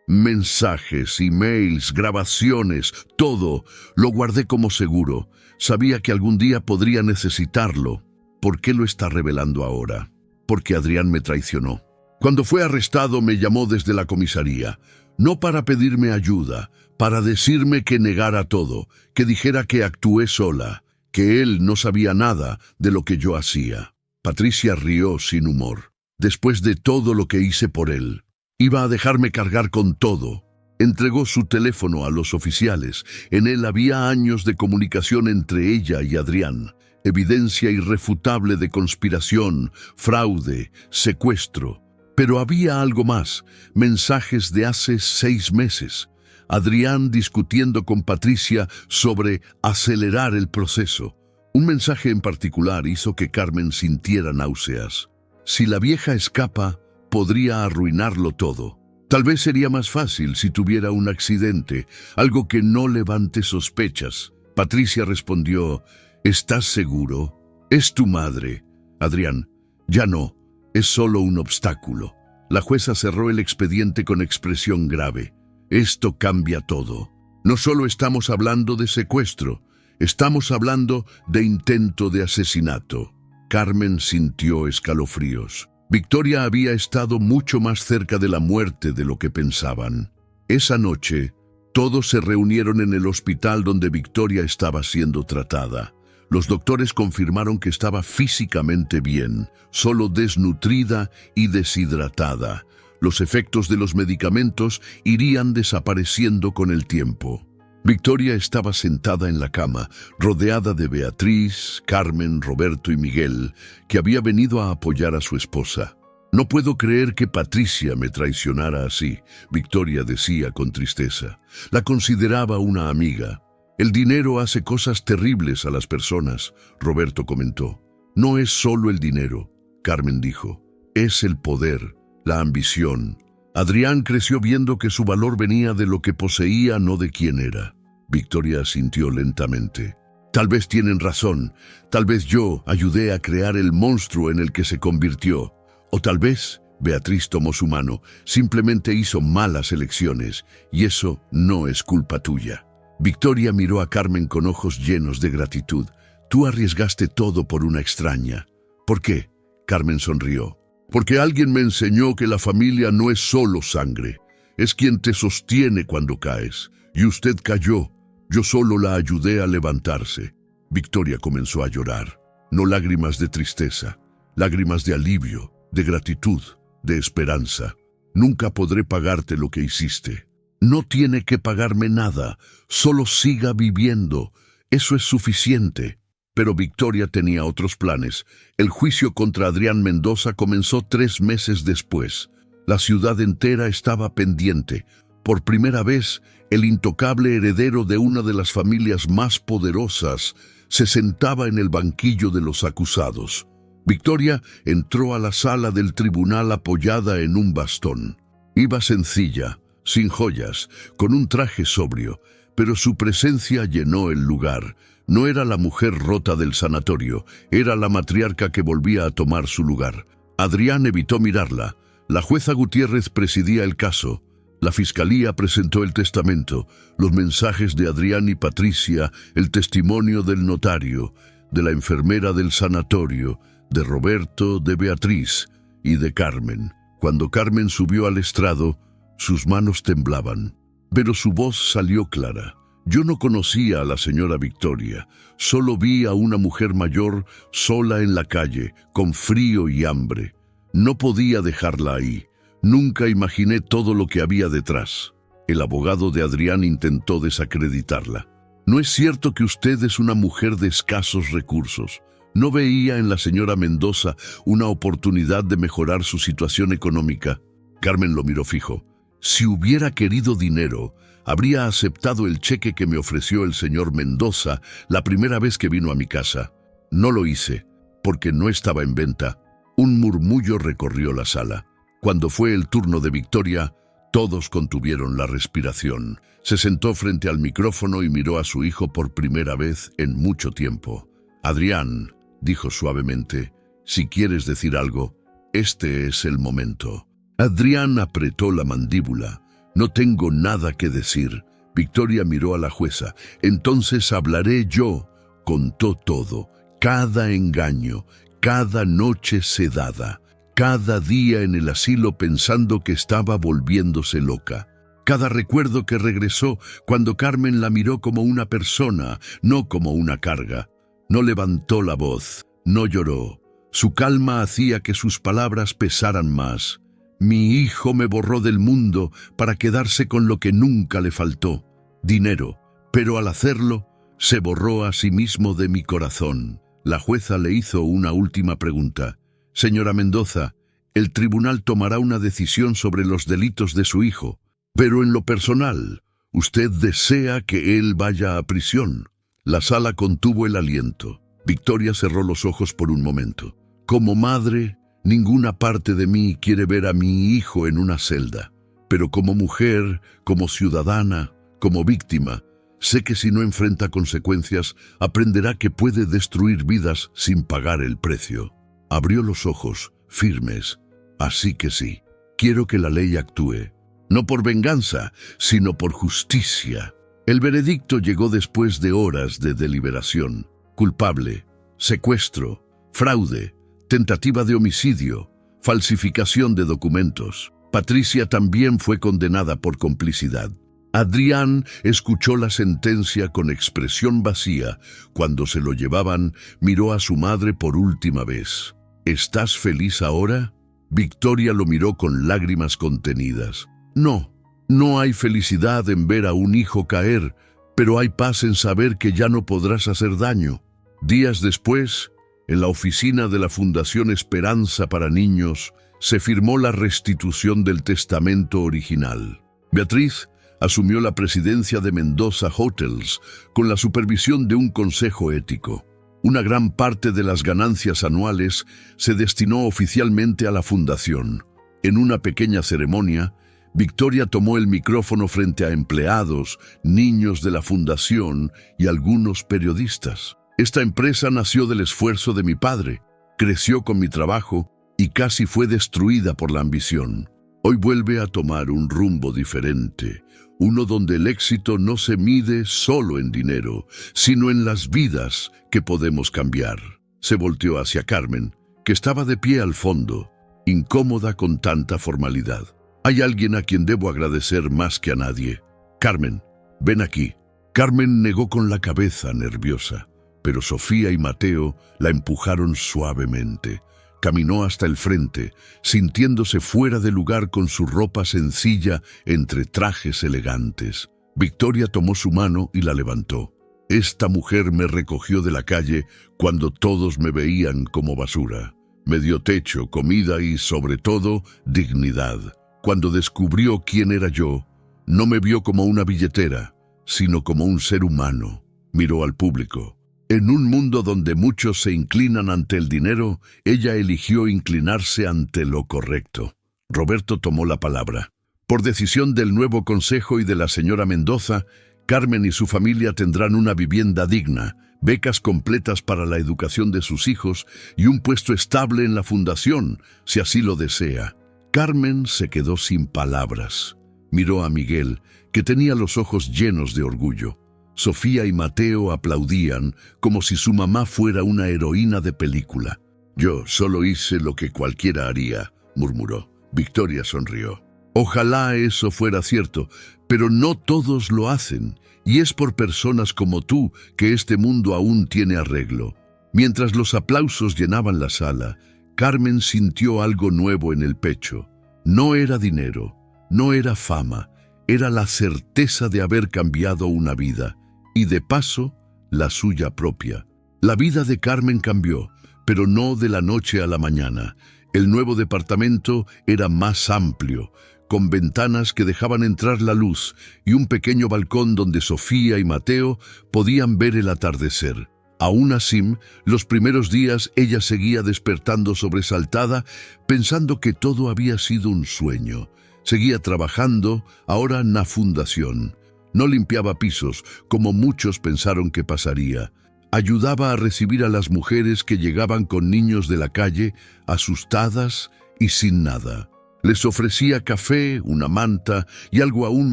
«Mensajes, emails, grabaciones, todo. Lo guardé como seguro. Sabía que algún día podría necesitarlo». «¿Por qué lo está revelando ahora?». «Porque Adrián me traicionó. Cuando fue arrestado me llamó desde la comisaría. No para pedirme ayuda, para decirme que negara todo, que dijera que actué sola, que él no sabía nada de lo que yo hacía». Patricia rió sin humor. «Después de todo lo que hice por él, iba a dejarme cargar con todo». Entregó su teléfono a los oficiales. En él había años de comunicación entre ella y Adrián. Evidencia irrefutable de conspiración, fraude, secuestro. Pero había algo más. Mensajes de hace 6 meses. Adrián discutiendo con Patricia sobre acelerar el proceso. Un mensaje en particular hizo que Carmen sintiera náuseas. Si la vieja escapa, podría arruinarlo todo. Tal vez sería más fácil si tuviera un accidente, algo que no levante sospechas. Patricia respondió: «¿Estás seguro? Es tu madre». «Adrián, ya no. Es solo un obstáculo». La jueza cerró el expediente con expresión grave. «Esto cambia todo. No solo estamos hablando de secuestro, estamos hablando de intento de asesinato». Carmen sintió escalofríos. Victoria había estado mucho más cerca de la muerte de lo que pensaban. Esa noche, todos se reunieron en el hospital donde Victoria estaba siendo tratada. Los doctores confirmaron que estaba físicamente bien, solo desnutrida y deshidratada. Los efectos de los medicamentos irían desapareciendo con el tiempo. Victoria estaba sentada en la cama, rodeada de Beatriz, Carmen, Roberto y Miguel, que había venido a apoyar a su esposa. «No puedo creer que Patricia me traicionara así», Victoria decía con tristeza. La consideraba una amiga. «El dinero hace cosas terribles a las personas», Roberto comentó. «No es solo el dinero», Carmen dijo. «Es el poder, la ambición». Adrián creció viendo que su valor venía de lo que poseía, no de quién era. Victoria asintió lentamente. «Tal vez tienen razón. Tal vez yo ayudé a crear el monstruo en el que se convirtió. O tal vez», Beatriz tomó su mano, «simplemente hizo malas elecciones, y eso no es culpa tuya». Victoria miró a Carmen con ojos llenos de gratitud. «Tú arriesgaste todo por una extraña». «¿Por qué?», Carmen sonrió. «Porque alguien me enseñó que la familia no es solo sangre, es quien te sostiene cuando caes. Y usted cayó, yo solo la ayudé a levantarse». Victoria comenzó a llorar, no lágrimas de tristeza, lágrimas de alivio, de gratitud, de esperanza. «Nunca podré pagarte lo que hiciste». «No tiene que pagarme nada, solo siga viviendo, eso es suficiente». Pero Victoria tenía otros planes. El juicio contra Adrián Mendoza comenzó 3 meses después. La ciudad entera estaba pendiente. Por primera vez, el intocable heredero de una de las familias más poderosas se sentaba en el banquillo de los acusados. Victoria entró a la sala del tribunal apoyada en un bastón. Iba sencilla, sin joyas, con un traje sobrio, pero su presencia llenó el lugar. No era la mujer rota del sanatorio, era la matriarca que volvía a tomar su lugar. Adrián evitó mirarla. La jueza Gutiérrez presidía el caso. La fiscalía presentó el testamento, los mensajes de Adrián y Patricia, el testimonio del notario, de la enfermera del sanatorio, de Roberto, de Beatriz y de Carmen. Cuando Carmen subió al estrado, sus manos temblaban, pero su voz salió clara. «Yo no conocía a la señora Victoria, solo vi a una mujer mayor sola en la calle, con frío y hambre. No podía dejarla ahí. Nunca imaginé todo lo que había detrás». El abogado de Adrián intentó desacreditarla. «No es cierto que usted es una mujer de escasos recursos. ¿No veía en la señora Mendoza una oportunidad de mejorar su situación económica?» Carmen lo miró fijo. «Si hubiera querido dinero, habría aceptado el cheque que me ofreció el señor Mendoza la primera vez que vino a mi casa. No lo hice, porque no estaba en venta». Un murmullo recorrió la sala. Cuando fue el turno de Victoria, todos contuvieron la respiración. Se sentó frente al micrófono y miró a su hijo por primera vez en mucho tiempo. «Adrián», dijo suavemente, «si quieres decir algo, este es el momento». Adrián apretó la mandíbula. «No tengo nada que decir». Victoria miró a la jueza. «Entonces hablaré yo». Contó todo, cada engaño, cada noche sedada, cada día en el asilo pensando que estaba volviéndose loca. Cada recuerdo que regresó cuando Carmen la miró como una persona, no como una carga. No levantó la voz, no lloró. Su calma hacía que sus palabras pesaran más. «Mi hijo me borró del mundo para quedarse con lo que nunca le faltó, dinero, pero al hacerlo, se borró a sí mismo de mi corazón». La jueza le hizo una última pregunta. «Señora Mendoza, el tribunal tomará una decisión sobre los delitos de su hijo, pero en lo personal, usted desea que él vaya a prisión». La sala contuvo el aliento. Victoria cerró los ojos por un momento. «Como madre, ninguna parte de mí quiere ver a mi hijo en una celda, pero como mujer, como ciudadana, como víctima, sé que si no enfrenta consecuencias, aprenderá que puede destruir vidas sin pagar el precio». Abrió los ojos, firmes. «Así que sí, quiero que la ley actúe, no por venganza, sino por justicia». El veredicto llegó después de horas de deliberación. Culpable, secuestro, fraude, tentativa de homicidio, falsificación de documentos. Patricia también fue condenada por complicidad. Adrián escuchó la sentencia con expresión vacía. Cuando se lo llevaban, miró a su madre por última vez. ¿Estás feliz ahora? Victoria lo miró con lágrimas contenidas. No, no hay felicidad en ver a un hijo caer, pero hay paz en saber que ya no podrás hacer daño. Días después, en la oficina de la Fundación Esperanza para Niños, se firmó la restitución del testamento original. Beatriz asumió la presidencia de Mendoza Hotels con la supervisión de un consejo ético. Una gran parte de las ganancias anuales se destinó oficialmente a la fundación. En una pequeña ceremonia, Victoria tomó el micrófono frente a empleados, niños de la fundación y algunos periodistas. Esta empresa nació del esfuerzo de mi padre, creció con mi trabajo y casi fue destruida por la ambición. Hoy vuelve a tomar un rumbo diferente, uno donde el éxito no se mide solo en dinero, sino en las vidas que podemos cambiar. Se volteó hacia Carmen, que estaba de pie al fondo, incómoda con tanta formalidad. Hay alguien a quien debo agradecer más que a nadie. Carmen, ven aquí. Carmen negó con la cabeza, nerviosa, pero Sofía y Mateo la empujaron suavemente. Caminó hasta el frente, sintiéndose fuera de lugar con su ropa sencilla entre trajes elegantes. Victoria tomó su mano y la levantó. Esta mujer me recogió de la calle cuando todos me veían como basura. Me dio techo, comida y, sobre todo, dignidad. Cuando descubrió quién era yo, no me vio como una billetera, sino como un ser humano. Miró al público. En un mundo donde muchos se inclinan ante el dinero, ella eligió inclinarse ante lo correcto. Roberto tomó la palabra. Por decisión del nuevo consejo y de la señora Mendoza, Carmen y su familia tendrán una vivienda digna, becas completas para la educación de sus hijos y un puesto estable en la fundación, si así lo desea. Carmen se quedó sin palabras. Miró a Miguel, que tenía los ojos llenos de orgullo. Sofía y Mateo aplaudían como si su mamá fuera una heroína de película. Yo solo hice lo que cualquiera haría, murmuró. Victoria sonrió. Ojalá eso fuera cierto, pero no todos lo hacen, y es por personas como tú que este mundo aún tiene arreglo. Mientras los aplausos llenaban la sala, Carmen sintió algo nuevo en el pecho. No era dinero, no era fama, era la certeza de haber cambiado una vida. Y de paso, la suya propia. La vida de Carmen cambió, pero no de la noche a la mañana. El nuevo departamento era más amplio, con ventanas que dejaban entrar la luz y un pequeño balcón donde Sofía y Mateo podían ver el atardecer. Aún así, los primeros días ella seguía despertando sobresaltada, pensando que todo había sido un sueño. Seguía trabajando, ahora en la fundación. No limpiaba pisos, como muchos pensaron que pasaría. Ayudaba a recibir a las mujeres que llegaban con niños de la calle, asustadas y sin nada. Les ofrecía café, una manta y algo aún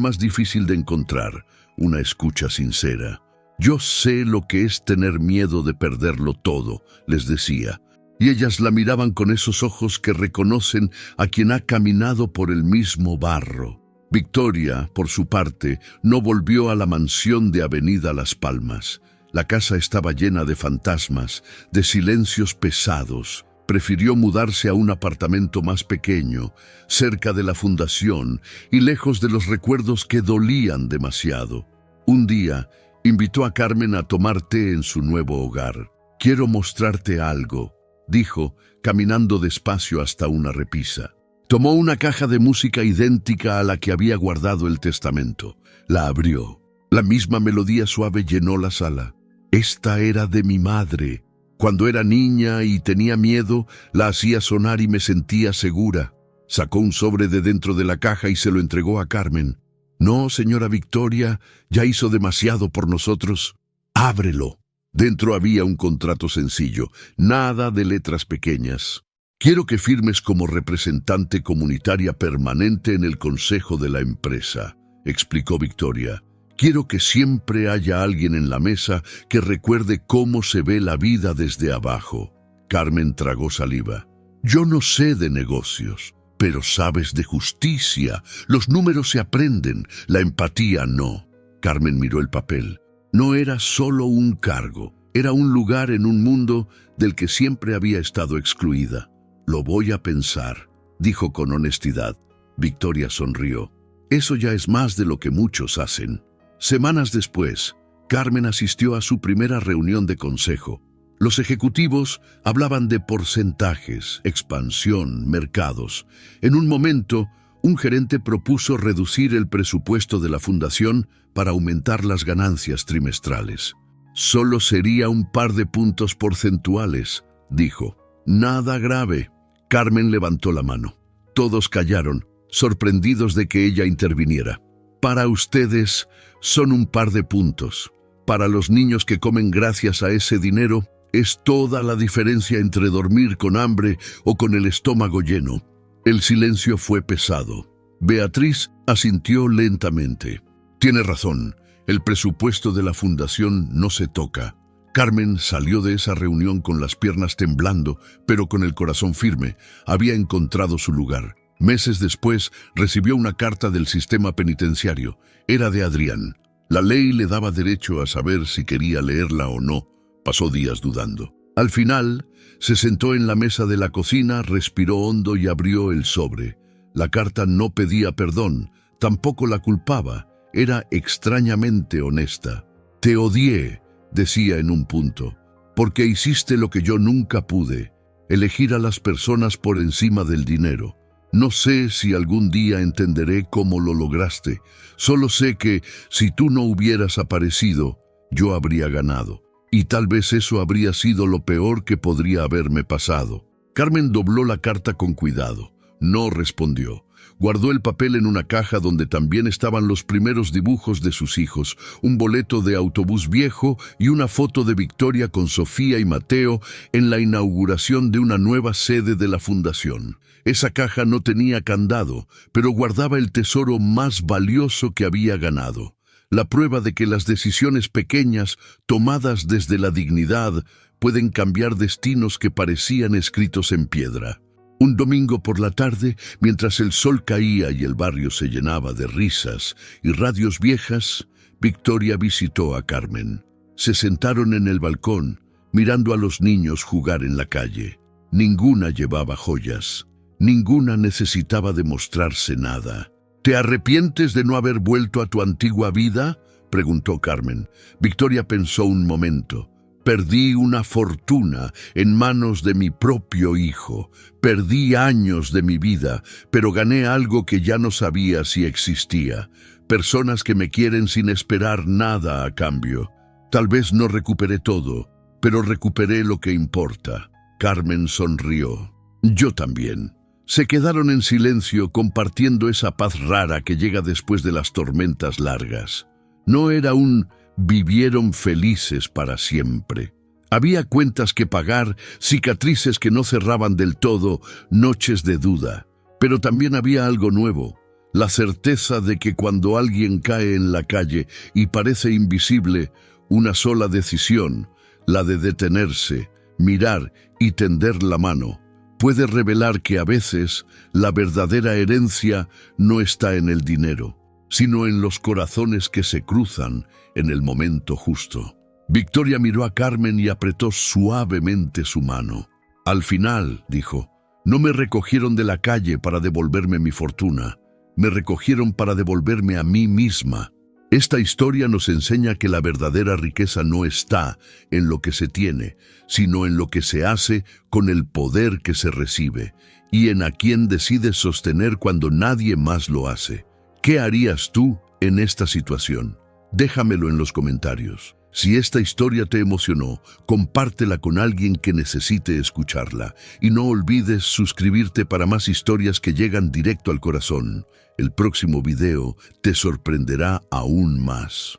más difícil de encontrar, una escucha sincera. Yo sé lo que es tener miedo de perderlo todo, les decía. Y ellas la miraban con esos ojos que reconocen a quien ha caminado por el mismo barro. Victoria, por su parte, no volvió a la mansión de Avenida Las Palmas. La casa estaba llena de fantasmas, de silencios pesados. Prefirió mudarse a un apartamento más pequeño, cerca de la fundación y lejos de los recuerdos que dolían demasiado. Un día, invitó a Carmen a tomar té en su nuevo hogar. «Quiero mostrarte algo», dijo, caminando despacio hasta una repisa. Tomó una caja de música idéntica a la que había guardado el testamento. La abrió. La misma melodía suave llenó la sala. Esta era de mi madre. Cuando era niña y tenía miedo, la hacía sonar y me sentía segura. Sacó un sobre de dentro de la caja y se lo entregó a Carmen. «No, señora Victoria, ya hizo demasiado por nosotros. Ábrelo». Dentro había un contrato sencillo, nada de letras pequeñas. «Quiero que firmes como representante comunitaria permanente en el consejo de la empresa», explicó Victoria. «Quiero que siempre haya alguien en la mesa que recuerde cómo se ve la vida desde abajo». Carmen tragó saliva. Yo no sé de negocios, pero sabes de justicia. Los números se aprenden, la empatía no. Carmen miró el papel. No era solo un cargo, era un lugar en un mundo del que siempre había estado excluida. Lo voy a pensar, dijo con honestidad. Victoria sonrió. Eso ya es más de lo que muchos hacen. Semanas después, Carmen asistió a su primera reunión de consejo. Los ejecutivos hablaban de porcentajes, expansión, mercados. En un momento, un gerente propuso reducir el presupuesto de la fundación para aumentar las ganancias trimestrales. Solo sería un par de puntos porcentuales, dijo. Nada grave. Carmen levantó la mano. Todos callaron, sorprendidos de que ella interviniera. Para ustedes, son un par de puntos. Para los niños que comen gracias a ese dinero, es toda la diferencia entre dormir con hambre o con el estómago lleno. El silencio fue pesado. Beatriz asintió lentamente. Tiene razón, el presupuesto de la fundación no se toca. Carmen salió de esa reunión con las piernas temblando, pero con el corazón firme. Había encontrado su lugar. Meses después, recibió una carta del sistema penitenciario. Era de Adrián. La ley le daba derecho a saber si quería leerla o no. Pasó días dudando. Al final, se sentó en la mesa de la cocina, respiró hondo y abrió el sobre. La carta no pedía perdón, tampoco la culpaba. Era extrañamente honesta. Te odié, decía en un punto, porque hiciste lo que yo nunca pude, elegir a las personas por encima del dinero. No sé si algún día entenderé cómo lo lograste. Solo sé que, si tú no hubieras aparecido, yo habría ganado. Y tal vez eso habría sido lo peor que podría haberme pasado. Carmen dobló la carta con cuidado. No respondió. Guardó el papel en una caja donde también estaban los primeros dibujos de sus hijos, un boleto de autobús viejo y una foto de Victoria con Sofía y Mateo en la inauguración de una nueva sede de la fundación. Esa caja no tenía candado, pero guardaba el tesoro más valioso que había ganado. La prueba de que las decisiones pequeñas, tomadas desde la dignidad, pueden cambiar destinos que parecían escritos en piedra. Un domingo por la tarde, mientras el sol caía y el barrio se llenaba de risas y radios viejas, Victoria visitó a Carmen. Se sentaron en el balcón, mirando a los niños jugar en la calle. Ninguna llevaba joyas, ninguna necesitaba demostrarse nada. ¿Te arrepientes de no haber vuelto a tu antigua vida?, preguntó Carmen. Victoria pensó un momento. Perdí una fortuna en manos de mi propio hijo. Perdí años de mi vida, pero gané algo que ya no sabía si existía. Personas que me quieren sin esperar nada a cambio. Tal vez no recuperé todo, pero recuperé lo que importa. Carmen sonrió. Yo también. Se quedaron en silencio compartiendo esa paz rara que llega después de las tormentas largas. No era un vivieron felices para siempre. Había cuentas que pagar, cicatrices que no cerraban del todo, noches de duda. Pero también había algo nuevo, la certeza de que cuando alguien cae en la calle y parece invisible, una sola decisión, la de detenerse, mirar y tender la mano, puede revelar que a veces la verdadera herencia no está en el dinero, sino en los corazones que se cruzan en el momento justo. Victoria miró a Carmen y apretó suavemente su mano. Al final, dijo, no me recogieron de la calle para devolverme mi fortuna, me recogieron para devolverme a mí misma. Esta historia nos enseña que la verdadera riqueza no está en lo que se tiene, sino en lo que se hace con el poder que se recibe y en a quien decides sostener cuando nadie más lo hace. ¿Qué harías tú en esta situación? Déjamelo en los comentarios. Si esta historia te emocionó, compártela con alguien que necesite escucharla. Y no olvides suscribirte para más historias que llegan directo al corazón. El próximo video te sorprenderá aún más.